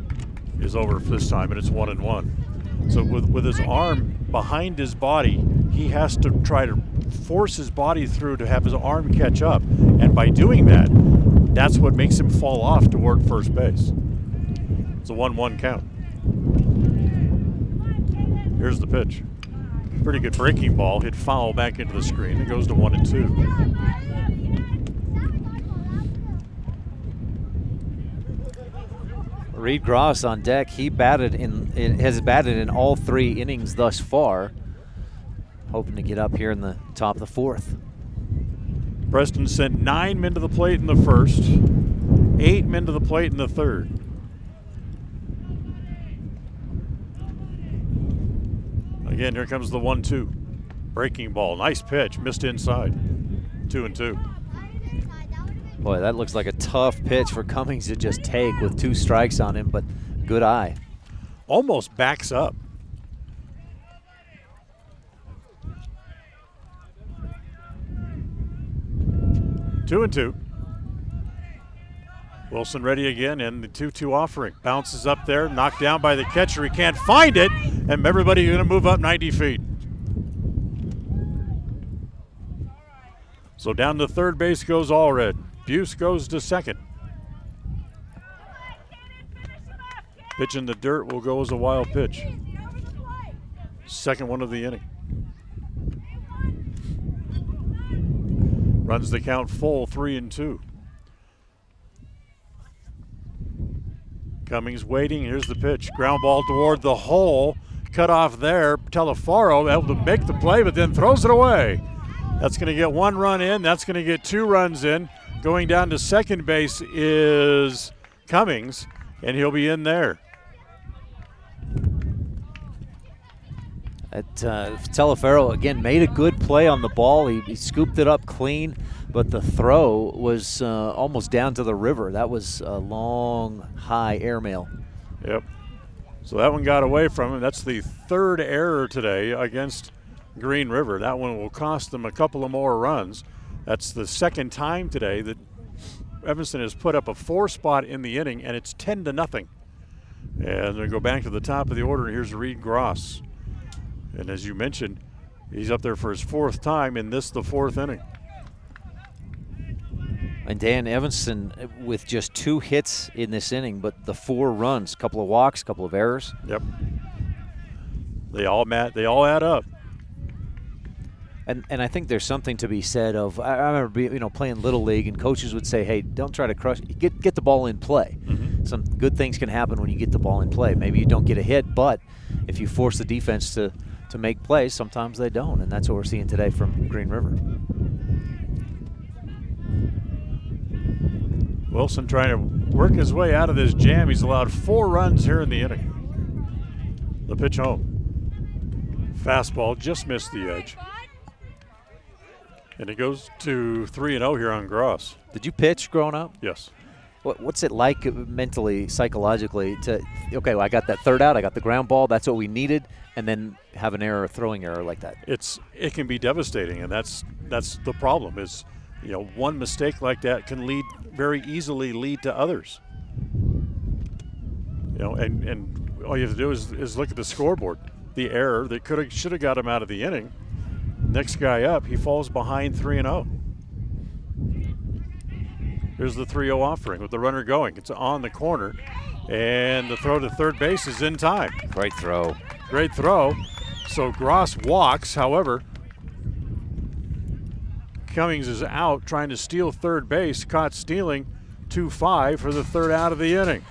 is over this time, and it's 1-1. So with his arm behind his body, he has to try to force his body through to have his arm catch up. And by doing that, that's what makes him fall off toward first base. It's a 1-1 count. Here's the pitch. Pretty good breaking ball, hit foul back into the screen. It goes to 1-2. Reed Gross on deck. He has batted in all 3 innings thus far. Hoping to get up here in the top of the 4th. Preston sent 9 men to the plate in the first, 8 men to the plate in the 3rd. Again, here comes the 1-2. Breaking ball, nice pitch, missed inside. 2-2. Boy, that looks like a tough pitch for Cummings to just take with 2 strikes on him, but good eye. Almost backs up. Two and 2. Wilson ready again, and the 2-2 offering. Bounces up there, knocked down by the catcher. He can't find it, and everybody going to move up 90 feet. So down to third base goes Allred. Buse goes to second. Pitch in the dirt will go as a wild pitch. Second one of the inning. Runs the count full, 3-2. Cummings waiting. Here's the pitch. Ground ball toward the hole. Cut off there. Telefaro able to make the play, but then throws it away. That's going to get 1 run in. That's going to get 2 runs in. Going down to second base is Cummings, and he'll be in there. Telefaro, again, made a good play on the ball. He scooped it up clean, but the throw was almost down to the river. That was a long, high airmail. Yep. So that one got away from him. That's the 3rd error today against Green River. That one will cost them a couple of more runs. That's the 2nd time today that Evanston has put up a 4 spot in the inning, and it's 10-0. And we go back to the top of the order, and here's Reed Gross. And as you mentioned, He's up there for his 4th time in this, the 4th inning. And Dan, Evanston with just 2 hits in this inning, but the 4 runs, a couple of walks, a couple of errors. Yep. They all add up. And I think there's something to be said of, I remember playing Little League, and coaches would say, hey, don't try to crush, get the ball in play. Mm-hmm. Some good things can happen when you get the ball in play. Maybe you don't get a hit, but if you force the defense to make plays, sometimes they don't, and that's what we're seeing today from Green River. Wilson trying to work his way out of this jam. He's allowed 4 runs here in the inning. The pitch home. Fastball just missed the edge. And it goes to 3-0 here on Gross. Did you pitch growing up? Yes. What's it like mentally, psychologically to, okay, well, I got that 3rd out, I got the ground ball, that's what we needed, and then have an error, a throwing error like that? It can be devastating, and that's the problem is, one mistake like that can very easily lead to others. And all you have to do is look at the scoreboard. The error that should have got him out of the inning. Next guy up, he falls behind 3-0. Here's the 3-0 offering with the runner going. It's on the corner, and the throw to third base is in time. Great throw. Great throw. So Gross walks, however, Cummings is out trying to steal third base, caught stealing. 2-5 for the 3rd out of the inning.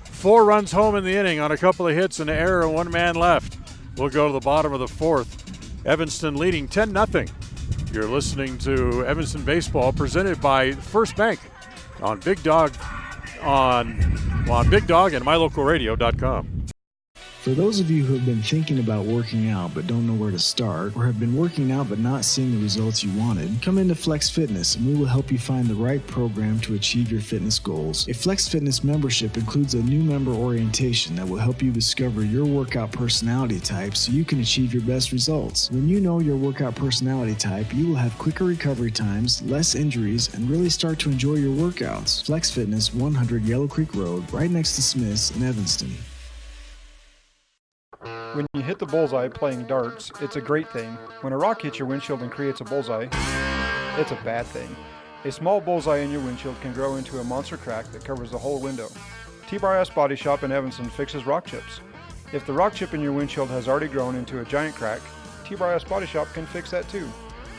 4 runs home in the inning on a couple of hits and an error and 1 man left. We'll go to the bottom of the 4th. Evanston leading 10-0. You're listening to Evanston Baseball presented by First Bank on Big Dog on Big Dog and MyLocalRadio.com. For those of you who have been thinking about working out but don't know where to start, or have been working out but not seeing the results you wanted, come into Flex Fitness and we will help you find the right program to achieve your fitness goals. A Flex Fitness membership includes a new member orientation that will help you discover your workout personality type so you can achieve your best results. When you know your workout personality type, you will have quicker recovery times, less injuries, and really start to enjoy your workouts. Flex Fitness, 100 Yellow Creek Road, right next to Smith's in Evanston. When you hit the bullseye playing darts, it's a great thing. When a rock hits your windshield and creates a bullseye, it's a bad thing. A small bullseye in your windshield can grow into a monster crack that covers the whole window. T-Bar S Body Shop in Evanston fixes rock chips. If the rock chip in your windshield has already grown into a giant crack, T-Bar S Body Shop can fix that too.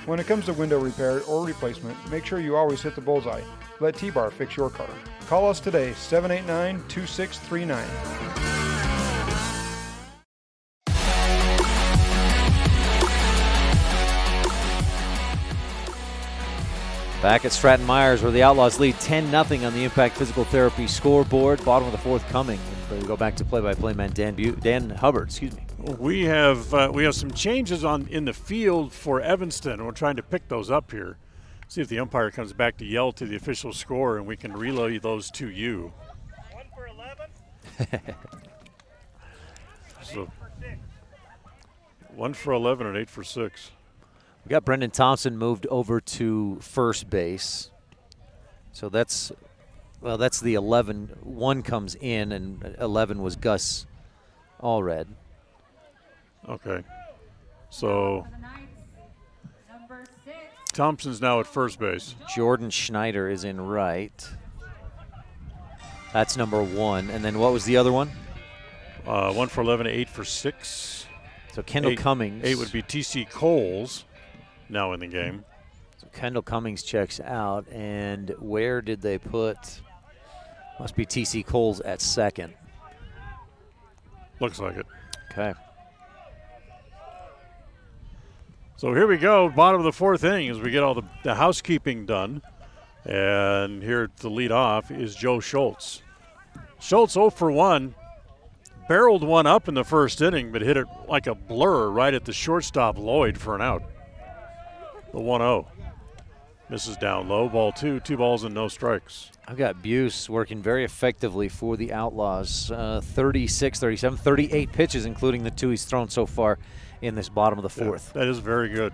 When it comes to window repair or replacement, make sure you always hit the bullseye. Let T-Bar fix your car. Call us today, 789-2639. Back at Stratton Myers, where the Outlaws lead 10-0 on the Impact Physical Therapy scoreboard. Bottom of the 4th coming. We go back to play-by-play man Dan Hubbard. Excuse me. We have some changes in the field for Evanston. We're trying to pick those up here. See if the umpire comes back to yell to the official score, and we can relay those to you. 1 for 11. So 1 for 11 and 8 for 6. We got Brendan Thompson moved over to first base. So that's the 11. 1 comes in, and 11 was Gus Allred. Okay. So Thompson's now at first base. Jordan Schneider is in right. That's number 1. And then what was the other one? 1 for 11, 8 for 6. So Kendall Cummings. 8 would be T.C. Coles. Now in the game. So Kendall Cummings checks out, and where did they put? Must be T.C. Coles at second. Looks like it. Okay. So here we go, bottom of the 4th inning as we get all the housekeeping done. And here to lead off is Joe Schultz. Schultz 0 for 1. Barreled one up in the 1st inning, but hit it like a blur right at the shortstop Lloyd for an out. The 1-0. Misses down low, ball 2, 2 balls and no strikes. I've got Buse working very effectively for the Outlaws. 36, 37, 38 pitches, including the 2 he's thrown so far in this bottom of the 4th. Yeah, that is very good.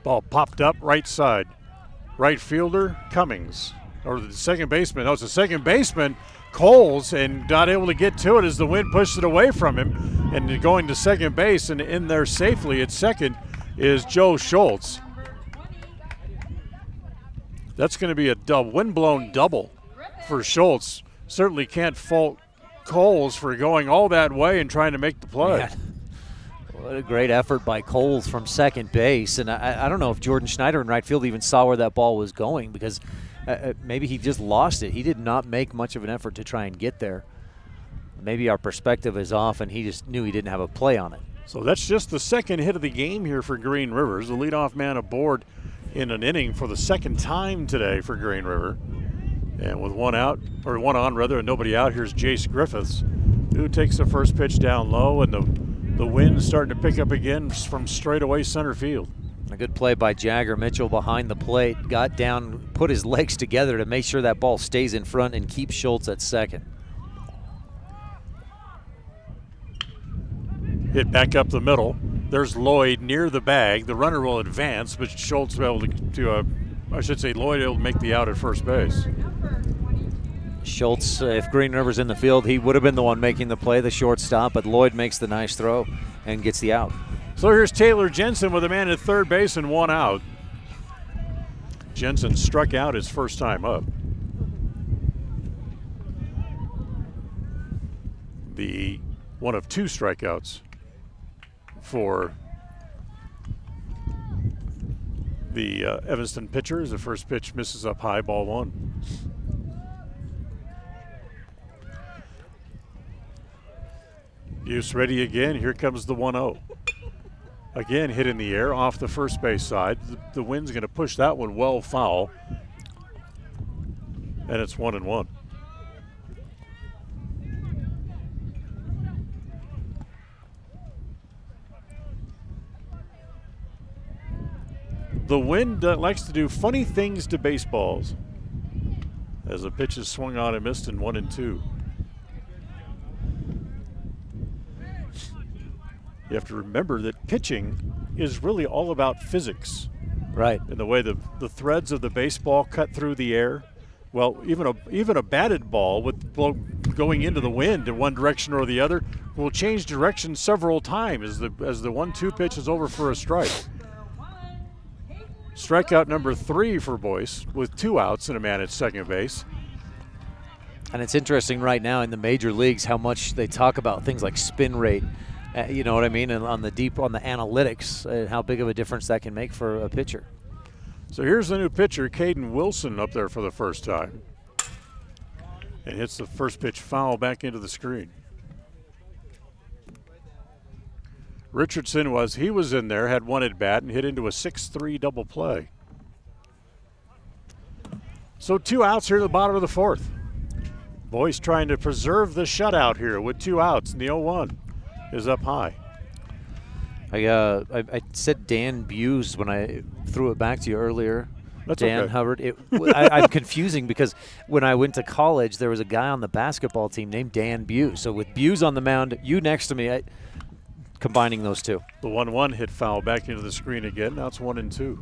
Ball popped up right side. Right fielder, Cummings. or the second baseman. Oh, it's the second baseman, Coles, and not able to get to it as the wind pushed it away from him. And going to second base and in there safely at second is Joe Schultz. That's going to be a wind-blown double for Schultz. Certainly can't fault Coles for going all that way and trying to make the play. Man. What a great effort by Coles from second base. And I don't know if Jordan Schneider in right field even saw where that ball was going, because maybe he just lost it. He did not make much of an effort to try and get there. Maybe our perspective is off and he just knew he didn't have a play on it. So that's just the second hit of the game here for Green Rivers. The leadoff man aboard in an inning for the second time today for Green River. And with one out, or one on rather, and nobody out, here's Jace Griffiths, who takes the first pitch down low, and the wind's starting to pick up again from straightaway center field. A good play by Jagger Mitchell behind the plate, got down, put his legs together to make sure that ball stays in front and keep Schultz at second. Hit back up the middle. There's Lloyd near the bag. The runner will advance, but Schultz will be able to Lloyd will make the out at first base. Schultz, if Green River's in the field, he would have been the one making the play, the shortstop, but Lloyd makes the nice throw and gets the out. So here's Taylor Jensen with a man at third base and one out. Jensen struck out his first time up. The one of two strikeouts for the Evanston pitcher as the first pitch misses up high, ball one. Buse ready again. Here comes the 1-0. Again, hit in the air off the first base side. The wind's going to push that one well foul. And it's 1-1. The wind likes to do funny things to baseballs as the pitch is swung on and missed in 1-2. You have to remember that pitching is really all about physics. Right. And the way the threads of the baseball cut through the air. Well, even a batted ball with going into the wind in one direction or the other will change direction several times as the 1-2 pitch is over for a strike. Strikeout number 3 for Boyce with 2 outs and a man at second base. And it's interesting right now in the major leagues how much they talk about things like spin rate. You know what I mean? And on the analytics, how big of a difference that can make for a pitcher. So here's the new pitcher, Caden Wilson, up there for the first time. And hits the first pitch foul back into the screen. Richardson was in there, had one at bat, and hit into a 6-3 double play. So 2 outs here at the bottom of the fourth. Boyce trying to preserve the shutout here with 2 outs, and the 0-1 is up high. I said Dan Buse when I threw it back to you earlier. That's Dan okay. Hubbard. I'm confusing because when I went to college, there was a guy on the basketball team named Dan Buse. So with Buse on the mound, you next to me, combining those two. The 1-1 hit foul back into the screen again. Now it's 1-2.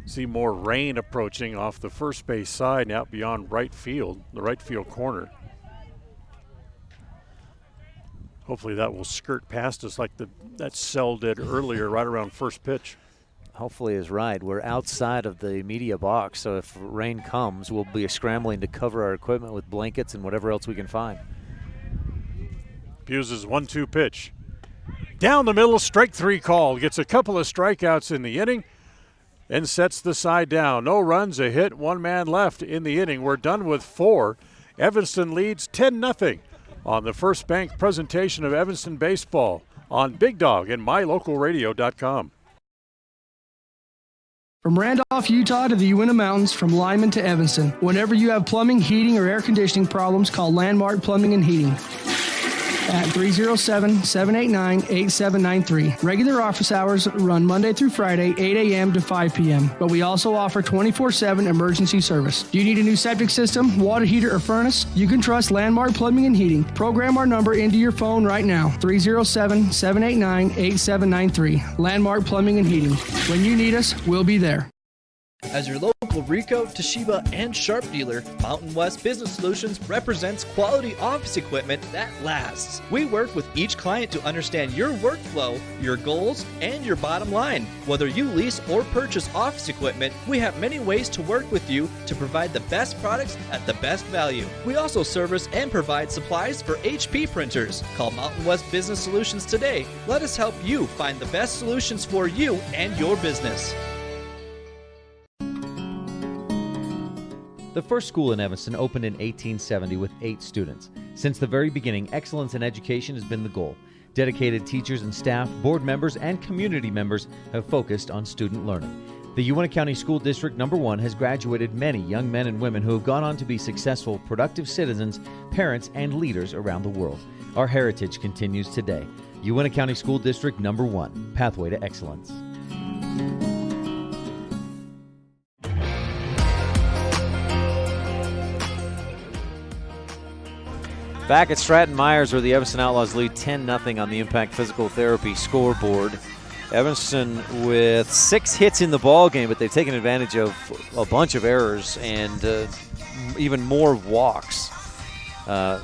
See more rain approaching off the first base side and out beyond right field, the right field corner. Hopefully that will skirt past us like that cell did earlier right around first pitch. Hopefully is right. We're outside of the media box, so if rain comes, we'll be scrambling to cover our equipment with blankets and whatever else we can find. Buse's 1-2 pitch. Down the middle, strike 3 call. Gets a couple of strikeouts in the inning and sets the side down. No runs, a hit, 1 man left in the inning. We're done with 4. Evanston leads 10-0 on the First Bank presentation of Evanston baseball on Big Dog and MyLocalRadio.com. From Randolph, Utah to the Uinta Mountains, from Lyman to Evanston. Whenever you have plumbing, heating, or air conditioning problems, call Landmark Plumbing and Heating at 307-789-8793. Regular office hours run Monday through Friday, 8 a.m. to 5 p.m. But we also offer 24/7 emergency service. Do you need a new septic system, water heater, or furnace? You can trust Landmark Plumbing and Heating. Program our number into your phone right now, 307-789-8793. Landmark Plumbing and Heating. When you need us, we'll be there. As your local Ricoh, Toshiba, and Sharp dealer, Mountain West Business Solutions represents quality office equipment that lasts. We work with each client to understand your workflow, your goals, and your bottom line. Whether you lease or purchase office equipment, we have many ways to work with you to provide the best products at the best value. We also service and provide supplies for HP printers. Call Mountain West Business Solutions today. Let us help you find the best solutions for you and your business. The first school in Evanston opened in 1870 with 8 students. Since the very beginning, excellence in education has been the goal. Dedicated teachers and staff, board members, and community members have focused on student learning. The Uintah County School District No. 1 has graduated many young men and women who have gone on to be successful, productive citizens, parents, and leaders around the world. Our heritage continues today. Uintah County School District No. 1, Pathway to Excellence. Back at Stratton Myers, where the Evanston Outlaws lead 10-0 on the Impact Physical Therapy scoreboard. Evanston with 6 hits in the ball game, but they've taken advantage of a bunch of errors and even more walks.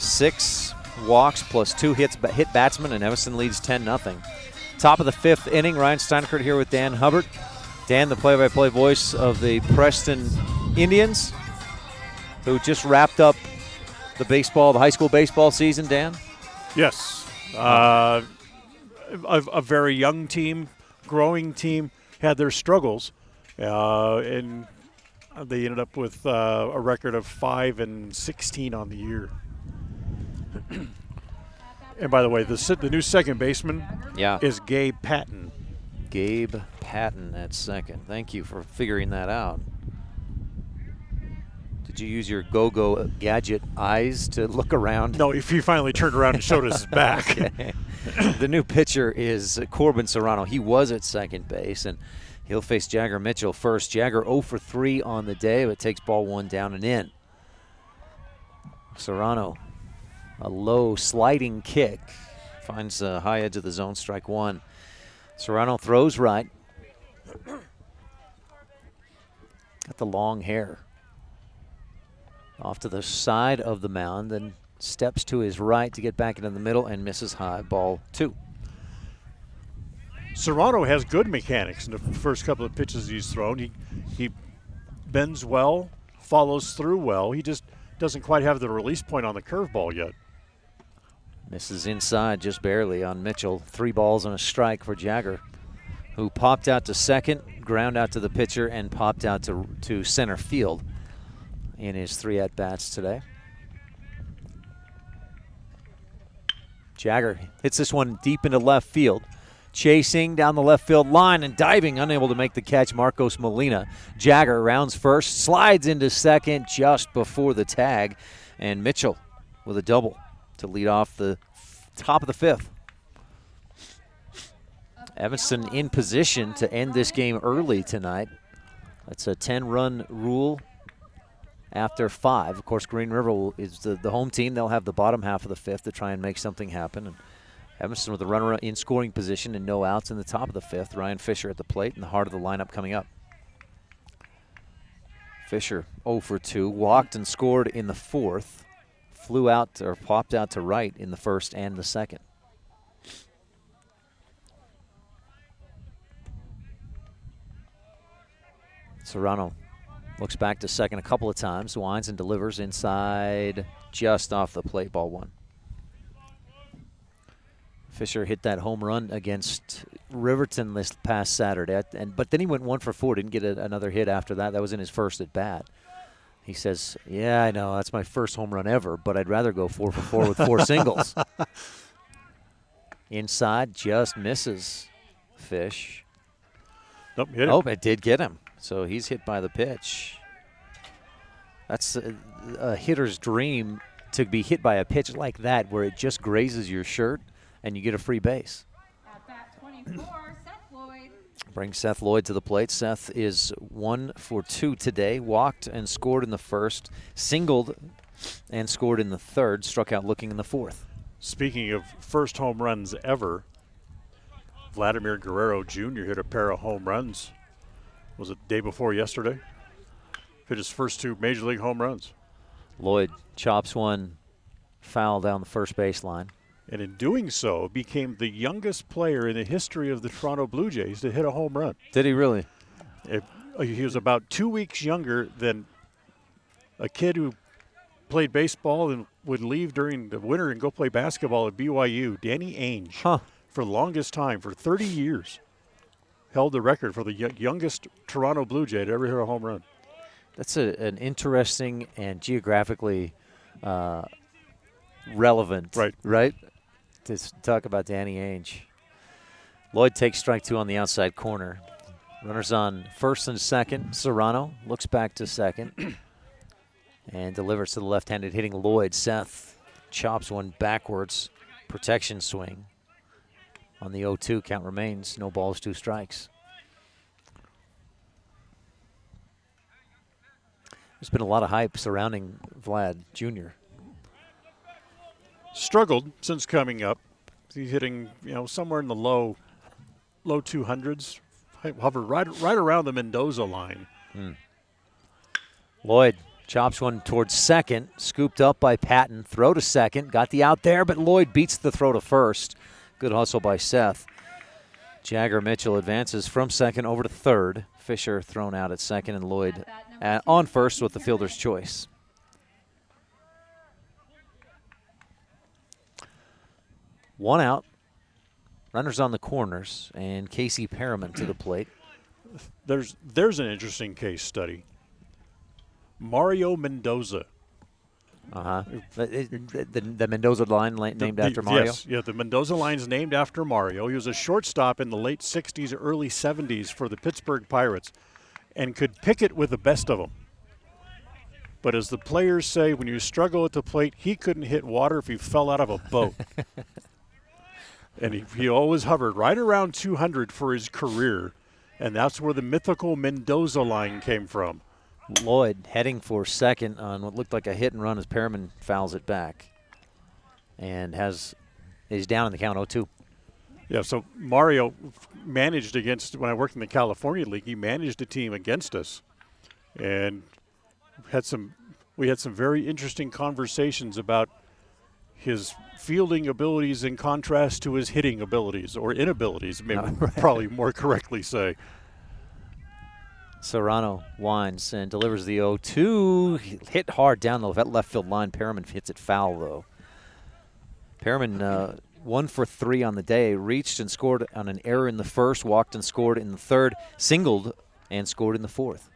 6 walks plus 2 hit batsmen, and Evanston leads 10-0. Top of the 5th inning, Ryan Steinekert here with Dan Hubbard. Dan, the play-by-play voice of the Preston Indians, who just wrapped up the high school baseball season, Dan? Yes. A very young team, growing team, had their struggles, and they ended up with a record of 5-16 on the year. And by the way, the new second baseman is Gabe Patton. Gabe Patton at second. Thank you for figuring that out. Did you use your go-go gadget eyes to look around? No, if he finally turned around and showed us his back. Okay. The new pitcher is Corbin Serrano. He was at second base, and he'll face Jagger Mitchell first. Jagger 0 for 3 on the day, but takes ball 1 down and in. Serrano, a low sliding kick, finds the high edge of the zone, strike 1. Serrano throws right. Got the long hair. Off to the side of the mound, then steps to his right to get back into the middle and misses high, ball 2. Serrano has good mechanics in the first couple of pitches he's thrown. He bends well, follows through well. He just doesn't quite have the release point on the curveball yet. Misses inside just barely on Mitchell. 3 balls and a strike for Jagger, who popped out to second, ground out to the pitcher, and popped out to center field in his 3 at-bats today. Jagger hits this one deep into left field. Chasing down the left field line and diving, unable to make the catch, Marcos Molina. Jagger rounds first, slides into second just before the tag, and Mitchell with a double to lead off the top of the 5th. Evanston in position to end this game early tonight. That's a 10-run rule after 5. Of course, Green River is the home team. They'll have the bottom half of the 5th to try and make something happen. And Evanston with a runner in scoring position and no outs in the top of the 5th. Ryan Fisher at the plate in the heart of the lineup coming up. Fisher 0 for 2, walked and scored in the 4th. Flew out or popped out to right in the 1st and the 2nd. Serrano looks back to second a couple of times, winds and delivers inside just off the plate, ball 1. Fisher hit that home run against Riverton this past Saturday, but then he went 1 for 4, didn't get another hit after that. That was in his first at bat. He says, yeah, I know, that's my first home run ever, but I'd rather go 4 for 4 with 4 singles. Inside, just misses Fish. Nope, hit him. Oh, it did get him. So he's hit by the pitch. That's a hitter's dream, to be hit by a pitch like that where it just grazes your shirt and you get a free base. At bat 24, Seth Lloyd. Brings Seth Lloyd to the plate. Seth is 1 for 2 today. Walked and scored in the 1st. Singled and scored in the 3rd. Struck out looking in the 4th. Speaking of first home runs ever, Vladimir Guerrero Jr. hit a pair of home runs Was it the day before yesterday? Hit his first 2 Major League home runs. Lloyd chops one foul down the first baseline. And in doing so, became the youngest player in the history of the Toronto Blue Jays to hit a home run. Did he really? He was about 2 weeks younger than a kid who played baseball and would leave during the winter and go play basketball at BYU, Danny Ainge, for the longest time, for 30 years, held the record for the youngest Toronto Blue Jay to ever hit a home run. That's an interesting and geographically relevant, right? To talk about Danny Ainge. Lloyd takes strike 2 on the outside corner. Runners on first and second. Serrano looks back to second and delivers to the left-handed hitting Lloyd. Seth chops one backwards. Protection swing. On the 0-2, count remains. No balls, 2 strikes. There's been a lot of hype surrounding Vlad Jr. Struggled since coming up. He's hitting, somewhere in the low 200s. Hovered right around the Mendoza line. Lloyd chops one towards second, scooped up by Patton. Throw to second, got the out there, but Lloyd beats the throw to first. Good hustle by Seth. Jagger Mitchell advances from second over to third. Fisher thrown out at second, and Lloyd on first with the fielder's choice. One out. Runners on the corners, and Casey Perriman to the plate. There's an interesting case study. Mario Mendoza. The Mendoza line named after Mario? Yes, the Mendoza line's named after Mario. He was a shortstop in the late 60s, early 70s for the Pittsburgh Pirates and could pick it with the best of them. But as the players say, when you struggle at the plate, he couldn't hit water if he fell out of a boat. And he always hovered right around 200 for his career, and that's where the mythical Mendoza line came from. Lloyd heading for second on what looked like a hit and run as Perriman fouls it back and is down in the count 0-2. Yeah, so Mario managed against, when I worked in the California League, he managed a team against us and we had some very interesting conversations about his fielding abilities in contrast to his hitting abilities, or inabilities, probably more correctly say. Serrano winds and delivers the 0-2. Hit hard down the left field line. Perriman hits it foul, though. Perriman 1 for 3 on the day. Reached and scored on an error in the first, walked and scored in the third, singled and scored in the fourth.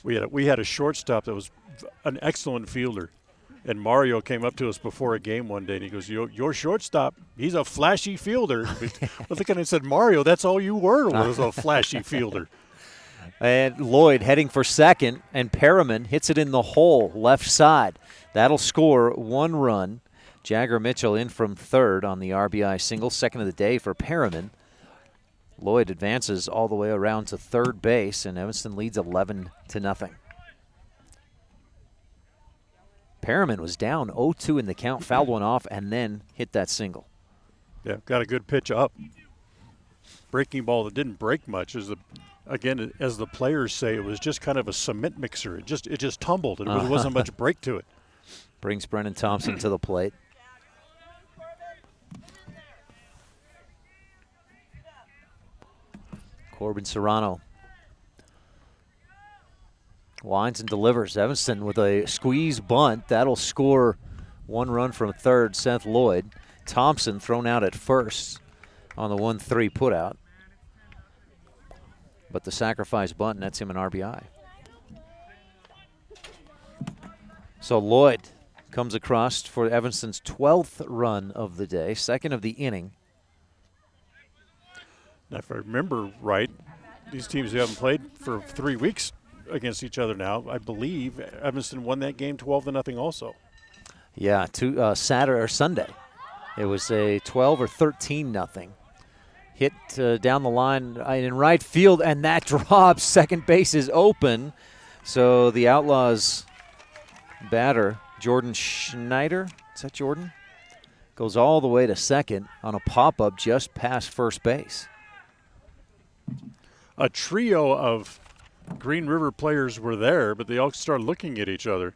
We had a shortstop that was an excellent fielder. And Mario came up to us before a game one day, and he goes, your shortstop, he's a flashy fielder. I looked at him and said, Mario, that's all you were, was a flashy fielder. And Lloyd heading for second, and Perriman hits it in the hole, left side. That'll score 1 run. Jagger Mitchell in from third on the RBI single, second of the day for Perriman. Lloyd advances all the way around to third base, and Evanston leads 11-0. Perriman was down 0-2 in the count, fouled one off, and then hit that single. Yeah, got a good pitch up. Breaking ball that didn't break much. As the players say, it was just kind of a cement mixer. It just tumbled. There wasn't much break to it. Brings Brennan Thompson to the plate. Corbin Serrano winds and delivers. Evanston with a squeeze bunt. That'll score 1 run from third, Seth Lloyd. Thompson thrown out at first on the 1-3 putout. But the sacrifice bunt nets him an RBI. So Lloyd comes across for Evanston's 12th run of the day, second of the inning. Now, if I remember right, these teams who haven't played for 3 weeks against each other now, I believe Evanston won that game 12-0 also. Yeah, Saturday or Sunday. It was a 12 or 13-0. Hit down the line in right field, and that drops. Second base is open. So the Outlaws batter, Jordan Schneider, is that Jordan? Goes all the way to second on a pop-up just past first base. a trio of Green River players were there, but they all start looking at each other.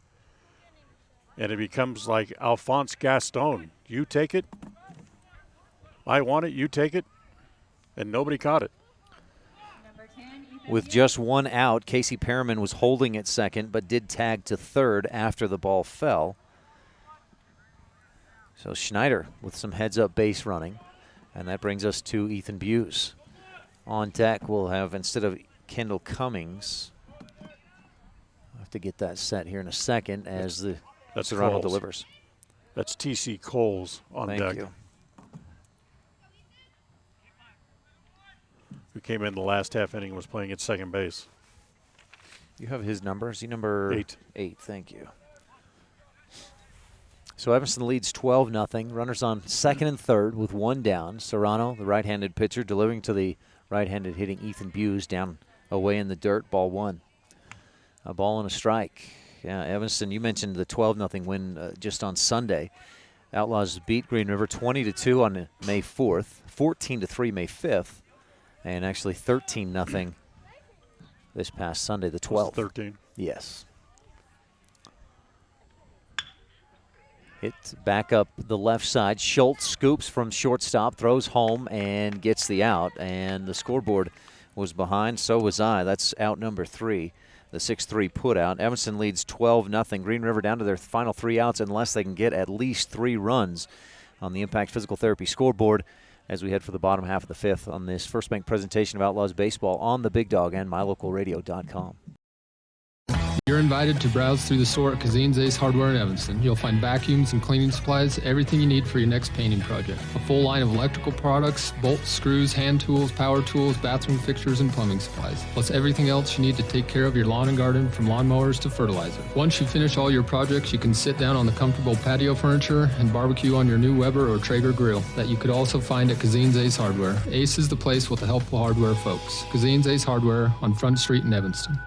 And it becomes like Alphonse Gaston. You take it, I want it, you take it, and nobody caught it. With just one out, Casey Perriman was holding at second, but did tag to third after the ball fell. So Schneider with some heads-up base running, and that brings us to Ethan Buse. On deck, we'll have, instead of Kendall Cummings, I'll have to get that set here in a second as the Serrano Coles. delivers. That's T.C. Coles on deck. Thank you. Who came in the last half inning and was playing at second base. You have his number. Is he number 8? 8, thank you. So Evanston leads 12-0. Runners on second and third with one down. Serrano, the right-handed pitcher, delivering to the right-handed hitting Ethan Buse down away in the dirt, ball 1. A ball and a strike. Yeah, Evanston, you mentioned the 12-0 win just on Sunday. Outlaws beat Green River 20-2 on May 4th, 14-3 May 5th, and actually 13-0 this past Sunday, the 12th. 13. Yes. Hit back up the left side. Schultz scoops from shortstop, throws home, and gets the out. And the scoreboard was behind. So was I. That's out number 3, the 6-3 put out. Evanston leads 12-0. Green River down to their final 3 outs unless they can get at least 3 runs on the Impact Physical Therapy scoreboard as we head for the bottom half of the 5th on this First Bank presentation of Outlaws Baseball on the Big Dog and MyLocalRadio.com. You're invited to browse through the store at Kazine's Ace Hardware in Evanston. You'll find vacuums and cleaning supplies, everything you need for your next painting project. A full line of electrical products, bolts, screws, hand tools, power tools, bathroom fixtures, and plumbing supplies. Plus everything else you need to take care of your lawn and garden, from lawnmowers to fertilizer. Once you finish all your projects, you can sit down on the comfortable patio furniture and barbecue on your new Weber or Traeger grill that you could also find at Kazine's Ace Hardware. Ace is the place with the helpful hardware folks. Kazine's Ace Hardware on Front Street in Evanston.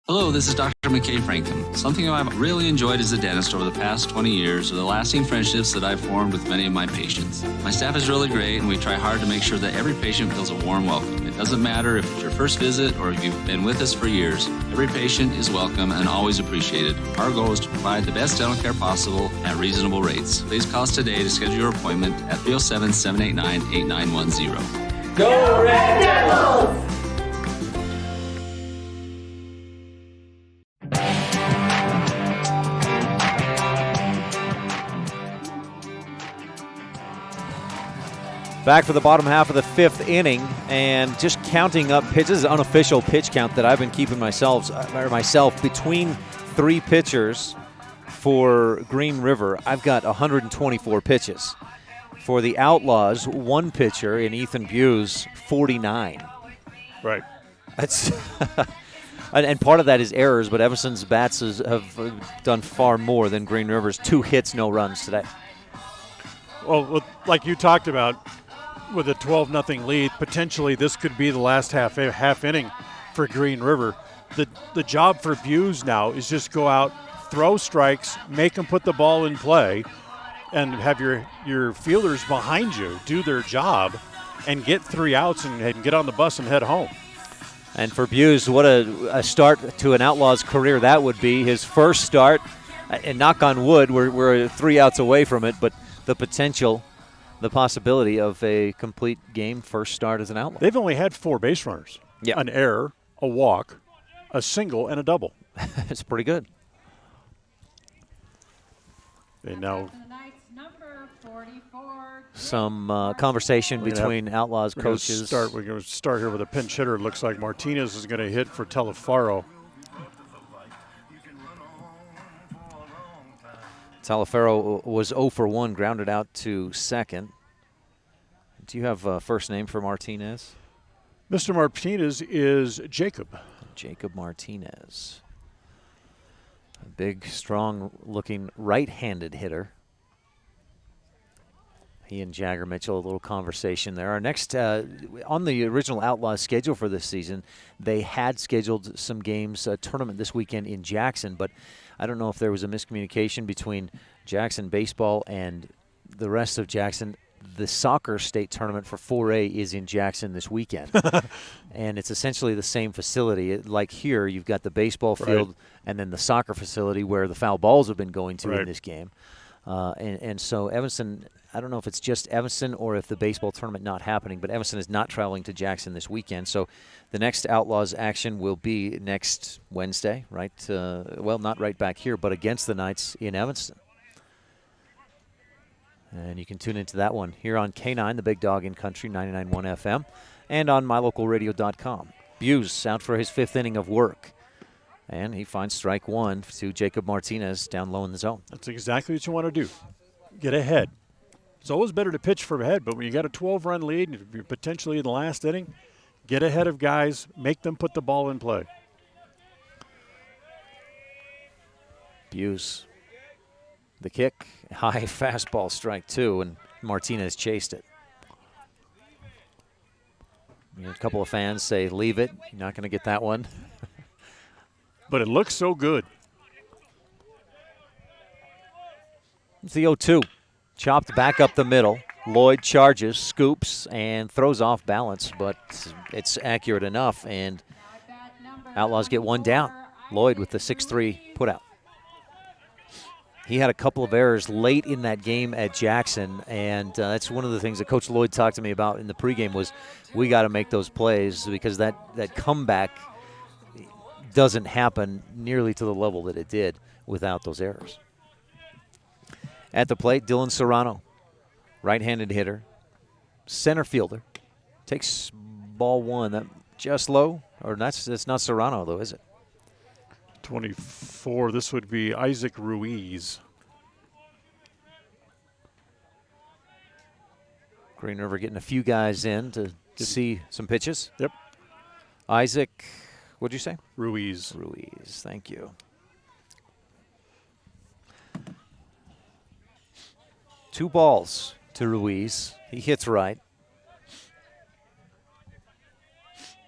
Hello, this is Dr. McKay Franklin. Something I've really enjoyed as a dentist over the past 20 years are the lasting friendships that I've formed with many of my patients. My staff is really great, and we try hard to make sure that every patient feels a warm welcome. It doesn't matter if it's your first visit or if you've been with us for years. Every patient is welcome and always appreciated. Our goal is to provide the best dental care possible at reasonable rates. Please call us today to schedule your appointment at 307-789-8910. Go Red Devils! Back for the bottom half of the 5th inning, and just counting up pitches, unofficial pitch count that I've been keeping myself between 3 pitchers for Green River. I've got 124 pitches. For the Outlaws, 1 pitcher in Ethan Buse, 49. Right. That's and part of that is errors, but Evanston's bats have done far more than Green River's. 2 hits, no runs today. Well, like you talked about, with a 12-0 lead, potentially this could be the last half inning for Green River. The job for Buse now is just go out, throw strikes, make them put the ball in play, and have your fielders behind you do their job and get 3 outs and get on the bus and head home. And for Buse, what a start to an Outlaws career that would be. His first start, and knock on wood, we're 3 outs away from it, but the potential, the possibility of a complete game first start as an Outlaw. They've only had 4 base runners. Yeah. An error, a walk, a single, and a double. It's pretty good. They now some conversation between Outlaws coaches. We're going to start here with a pinch hitter. It looks like Martinez is going to hit for Telefaro. Talifero was 0 for 1, grounded out to second. Do you have a first name for Martinez? Mr. Martinez is Jacob. Jacob Martinez. A big, strong-looking right-handed hitter. He and Jagger Mitchell, a little conversation there. Our next, on the original Outlaws schedule for this season, they had scheduled some games, a tournament this weekend in Jackson, but I don't know if there was a miscommunication between Jackson baseball and the rest of Jackson. the soccer state tournament for 4A is in Jackson this weekend. And it's essentially the same facility. Like here, you've got the baseball field and then the soccer facility where the foul balls have been going to in this game. And so Evanston, I don't know if it's just Evanston or if the baseball tournament not happening, but Evanston is not traveling to Jackson this weekend. So the next Outlaws action will be next Wednesday, right? Well, not right back here, but against the Knights in Evanston. And you can tune into that one here on K9, the Big Dog in Country, 99.1 FM, and on mylocalradio.com. Buse out for his 5th inning of work. And he finds strike 1 to Jacob Martinez down low in the zone. That's exactly what you want to do. Get ahead. It's always better to pitch from ahead, but when you got a 12-run lead and you're potentially in the last inning, get ahead of guys, make them put the ball in play. Buse. The kick, high fastball, strike 2, and Martinez chased it. A couple of fans say, leave it. You're not going to get that one. But it looks so good. It's the 0-2. Chopped back up the middle. Lloyd charges, scoops, and throws off balance, but it's accurate enough, and Outlaws get one down. Lloyd with the 6-3 putout. He had a couple of errors late in that game at Jackson, and that's one of the things that Coach Lloyd talked to me about in the pregame was we got to make those plays because that comeback doesn't happen nearly to the level that it did without those errors. At the plate, Dylan Serrano, right-handed hitter, center fielder, takes ball 1. That just low, or that's not Serrano though, is it? 24, this would be Isaac Ruiz. Green River getting a few guys in to see some pitches. Yep. Isaac, what'd you say? Ruiz. Ruiz, thank you. Two balls to Ruiz. He hits right.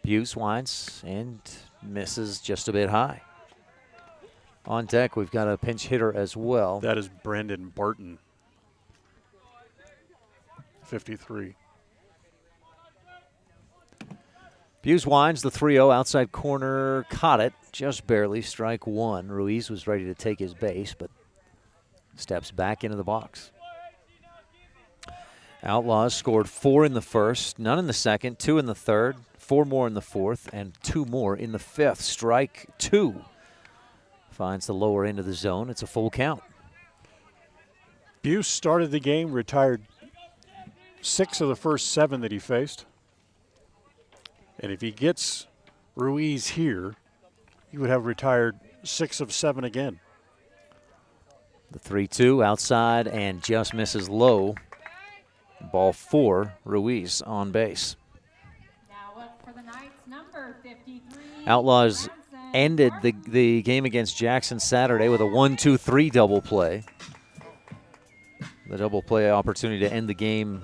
Buse winds and misses just a bit high. On deck, we've got a pinch hitter as well. That is Brandon Barton, 53. Buse winds the 3-0 outside corner, caught it just barely, strike 1. Ruiz was ready to take his base, but steps back into the box. Outlaws scored 4 in the first, none in the second, 2 in the third, 4 more in the fourth, and 2 more in the fifth. Strike 2. Finds the lower end of the zone. It's a full count. Buse started the game, retired 6 of the first 7 that he faced. And if he gets Ruiz here, he would have retired 6 of 7 again. The 3-2 outside and just misses low. Ball 4, Ruiz on base. Now up for the Knights, number 53. Outlaws ended the game against Jackson Saturday with a 1-2-3 double play. The double play opportunity to end the game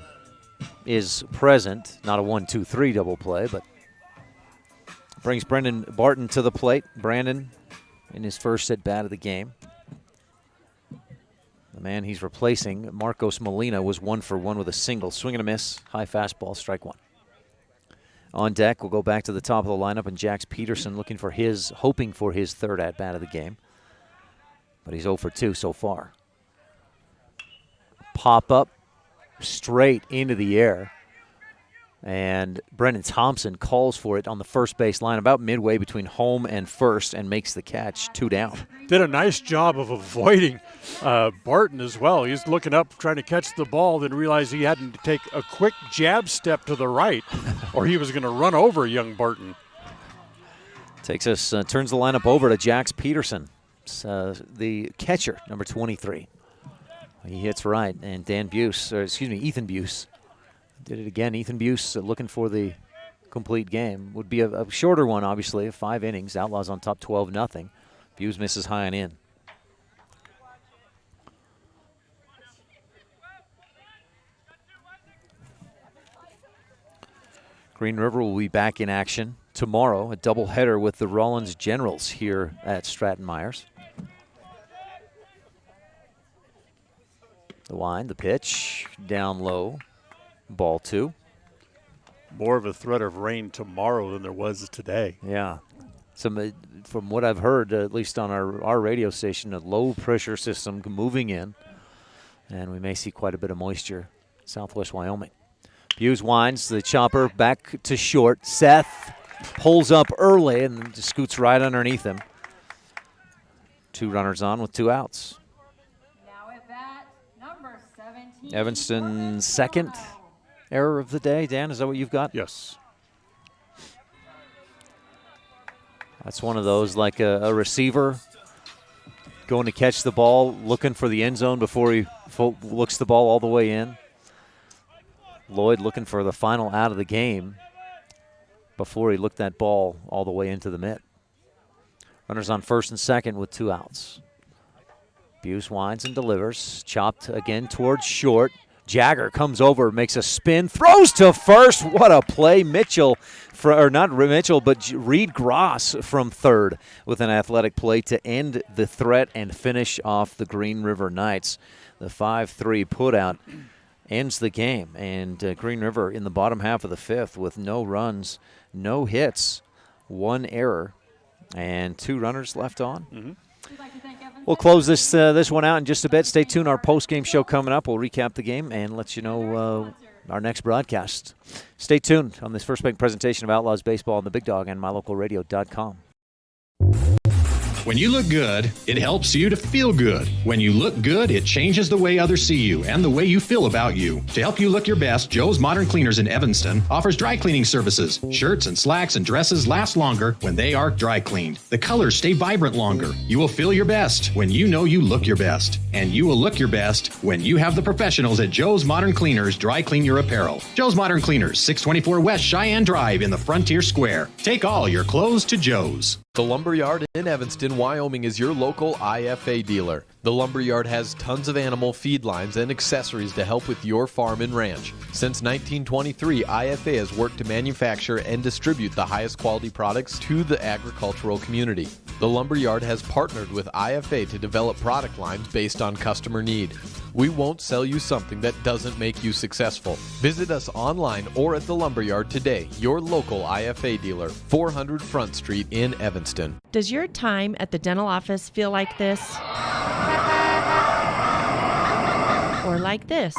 is present. Not a 1-2-3 double play, but brings Brendan Barton to the plate. Brandon in his first at-bat of the game. The man he's replacing, Marcos Molina, was 1 for 1 with a single. Swing and a miss, high fastball, strike 1. On deck, we'll go back to the top of the lineup, and Jax Peterson hoping for his third at-bat of the game. But he's 0 for 2 so far. Pop up straight into the air. And Brendan Thompson calls for it on the first base line, about midway between home and first, and makes the catch, 2 down. Did a nice job of avoiding Barton as well. He's looking up, trying to catch the ball, then realized he had to take a quick jab step to the right, or he was going to run over young Barton. Turns the lineup over to Jax Peterson, the catcher, number 23. He hits right, and Ethan Buse. Did it again. Ethan Buse looking for the complete game. Would be a shorter one, obviously, 5 innings. Outlaws on top 12-0. Buse misses high and in. Green River will be back in action tomorrow, a doubleheader with the Rollins Generals here at Stratton Myers. The wind, the pitch, down low. Ball 2. More of a threat of rain tomorrow than there was today. Yeah. From what I've heard, at least on our radio station, a low-pressure system moving in, and we may see quite a bit of moisture southwest Wyoming. Buse winds the chopper back to short. Seth pulls up early and just scoots right underneath him. 2 runners on with 2 outs. Now at bat, number 17. Evanston's second error of the day. Dan, is that what you've got? Yes. That's one of those, like a receiver going to catch the ball, looking for the end zone before he looks the ball all the way in. Lloyd looking for the final out of the game before he looked that ball all the way into the mitt. Runners on first and second with 2 outs. Buse winds and delivers. Chopped again towards short. Jagger comes over, makes a spin, throws to first. What a play. Mitchell, or not Mitchell, but Reed Gross from third with an athletic play to end the threat and finish off the Green River Knights. The 5-3 putout ends the game, and Green River in the bottom half of the 5th with no runs, no hits, 1 error, and 2 runners left on. Mm-hmm. We'll close this one out in just a bit. Stay tuned. Our post-game show coming up. We'll recap the game and let you know our next broadcast. Stay tuned on this First Bank presentation of Outlaws Baseball on the Big Dog and MyLocalRadio.com. When you look good, it helps you to feel good. When you look good, it changes the way others see you and the way you feel about you. To help you look your best, Joe's Modern Cleaners in Evanston offers dry cleaning services. Shirts and slacks and dresses last longer when they are dry cleaned. The colors stay vibrant longer. You will feel your best when you know you look your best. And you will look your best when you have the professionals at Joe's Modern Cleaners dry clean your apparel. Joe's Modern Cleaners, 624 West Cheyenne Drive in the Frontier Square. Take all your clothes to Joe's. The Lumberyard in Evanston, Wyoming is your local IFA dealer. The Lumberyard has tons of animal feed lines and accessories to help with your farm and ranch. Since 1923, IFA has worked to manufacture and distribute the highest quality products to the agricultural community. The Lumberyard has partnered with IFA to develop product lines based on customer need. We won't sell you something that doesn't make you successful. Visit us online or at the Lumberyard today, your local IFA dealer, 400 Front Street in Evanston. Does your time at the dental office feel like this? Or like this?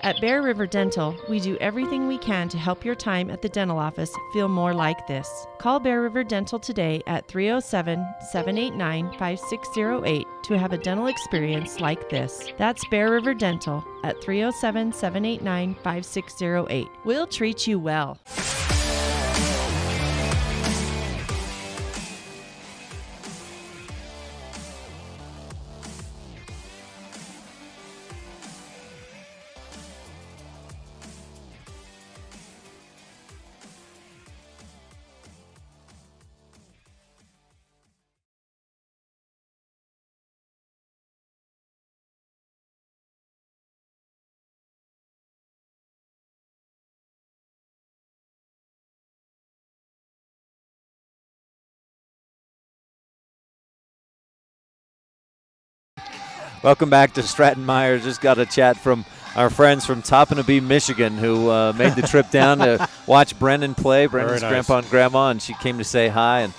At Bear River Dental, we do everything we can to help your time at the dental office feel more like this. Call Bear River Dental today at 307-789-5608 to have a dental experience like this. That's Bear River Dental at 307-789-5608. We'll treat you well. Welcome back to Stratton Myers. Just got a chat from our friends from Toppinabee, Michigan, who made the trip down to watch Brendan play. Brendan's grandpa and grandma, and she came to say hi and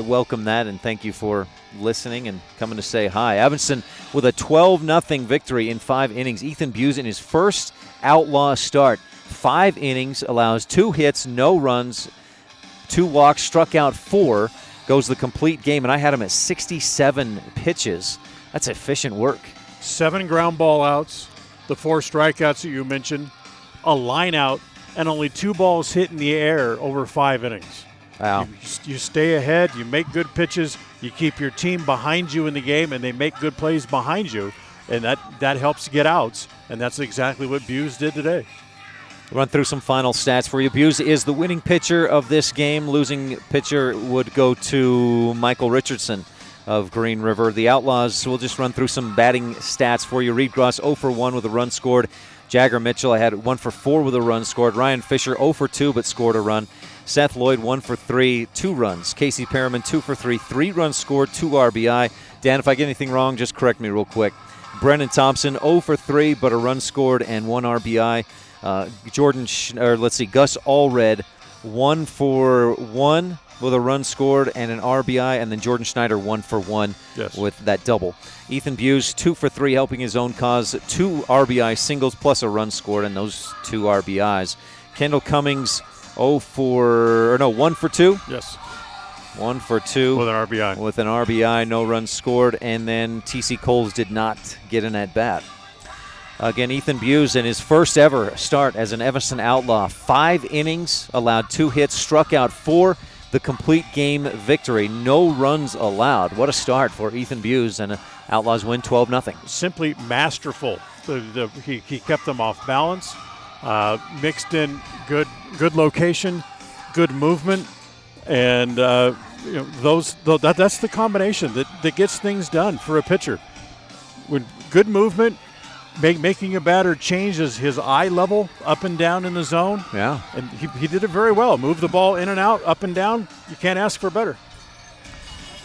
welcome that, and thank you for listening and coming to say hi. Evanston with a 12-0 victory in 5 innings. Ethan Buse in his first Outlaw start. 5 innings, allows 2 hits, no runs, 2 walks, struck out 4, goes the complete game, and I had him at 67 pitches. That's efficient work. 7 ground ball outs, the 4 strikeouts that you mentioned, a line out, and only 2 balls hit in the air over 5 innings. Wow. You stay ahead, you make good pitches, you keep your team behind you in the game, and they make good plays behind you, and that helps get outs, and that's exactly what Buse did today. Run through some final stats for you. Buse is the winning pitcher of this game. Losing pitcher would go to Michael Richardson of Green River. The Outlaws, we'll just run through some batting stats for you. Reed Gross 0 for 1 with a run scored. Jagger Mitchell, I had 1 for 4 with a run scored. Ryan Fisher 0 for 2 but scored a run. Seth Lloyd 1 for 3, 2 runs. Casey Perriman 2 for 3, 3 runs scored, 2 RBI. Dan, if I get anything wrong, just correct me real quick. Brennan Thompson, 0 for 3, but a run scored and 1 RBI. Gus Allred, 1 for 1 with a run scored and an RBI, and then Jordan Schneider 1 for 1 with that double. Ethan Buse 2 for 3, helping his own cause, 2 RBI singles plus a run scored and those 2 RBIs. Kendall Cummings 1 for 2. Yes. 1 for 2 with an RBI, no runs scored, and then TC Coles did not get an at bat. Again, Ethan Buse in his first ever start as an Evanston Outlaw, 5 innings, allowed 2 hits, struck out 4. The complete game victory, no runs allowed. What a start for Ethan Buse, and Outlaws win 12-0. Simply masterful. He kept them off balance, mixed in good location, good movement, and that's the combination that gets things done for a pitcher. With good movement, making a batter change his eye level up and down in the zone. Yeah. And he did it very well. Moved the ball in and out, up and down. You can't ask for better.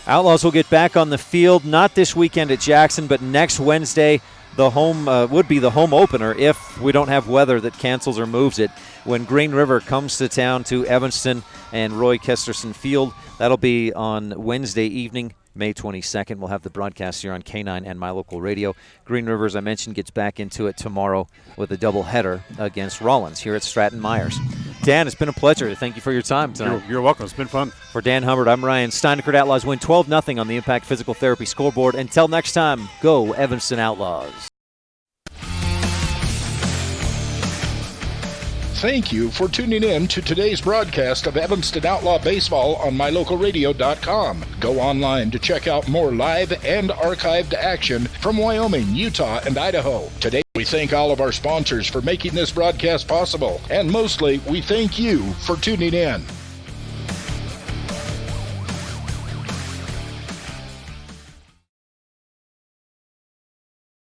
Outlaws will get back on the field, not this weekend at Jackson, but next Wednesday. The home would be the home opener if we don't have weather that cancels or moves it. When Green River comes to town to Evanston and Roy Kesterson Field, that'll be on Wednesday evening, May 22nd. We'll have the broadcast here on K9 and My Local Radio. Green River, as I mentioned, gets back into it tomorrow with a doubleheader against Rollins here at Stratton Myers. Dan, it's been a pleasure. Thank you for your time tonight. You're welcome. It's been fun. For Dan Hubbard, I'm Ryan Steinekert. Outlaws win 12-0 on the Impact Physical Therapy scoreboard. Until next time, go Evanston Outlaws. Thank you for tuning in to today's broadcast of Evanston Outlaw Baseball on MyLocalRadio.com. Go online to check out more live and archived action from Wyoming, Utah, and Idaho. Today, we thank all of our sponsors for making this broadcast possible, and mostly, we thank you for tuning in.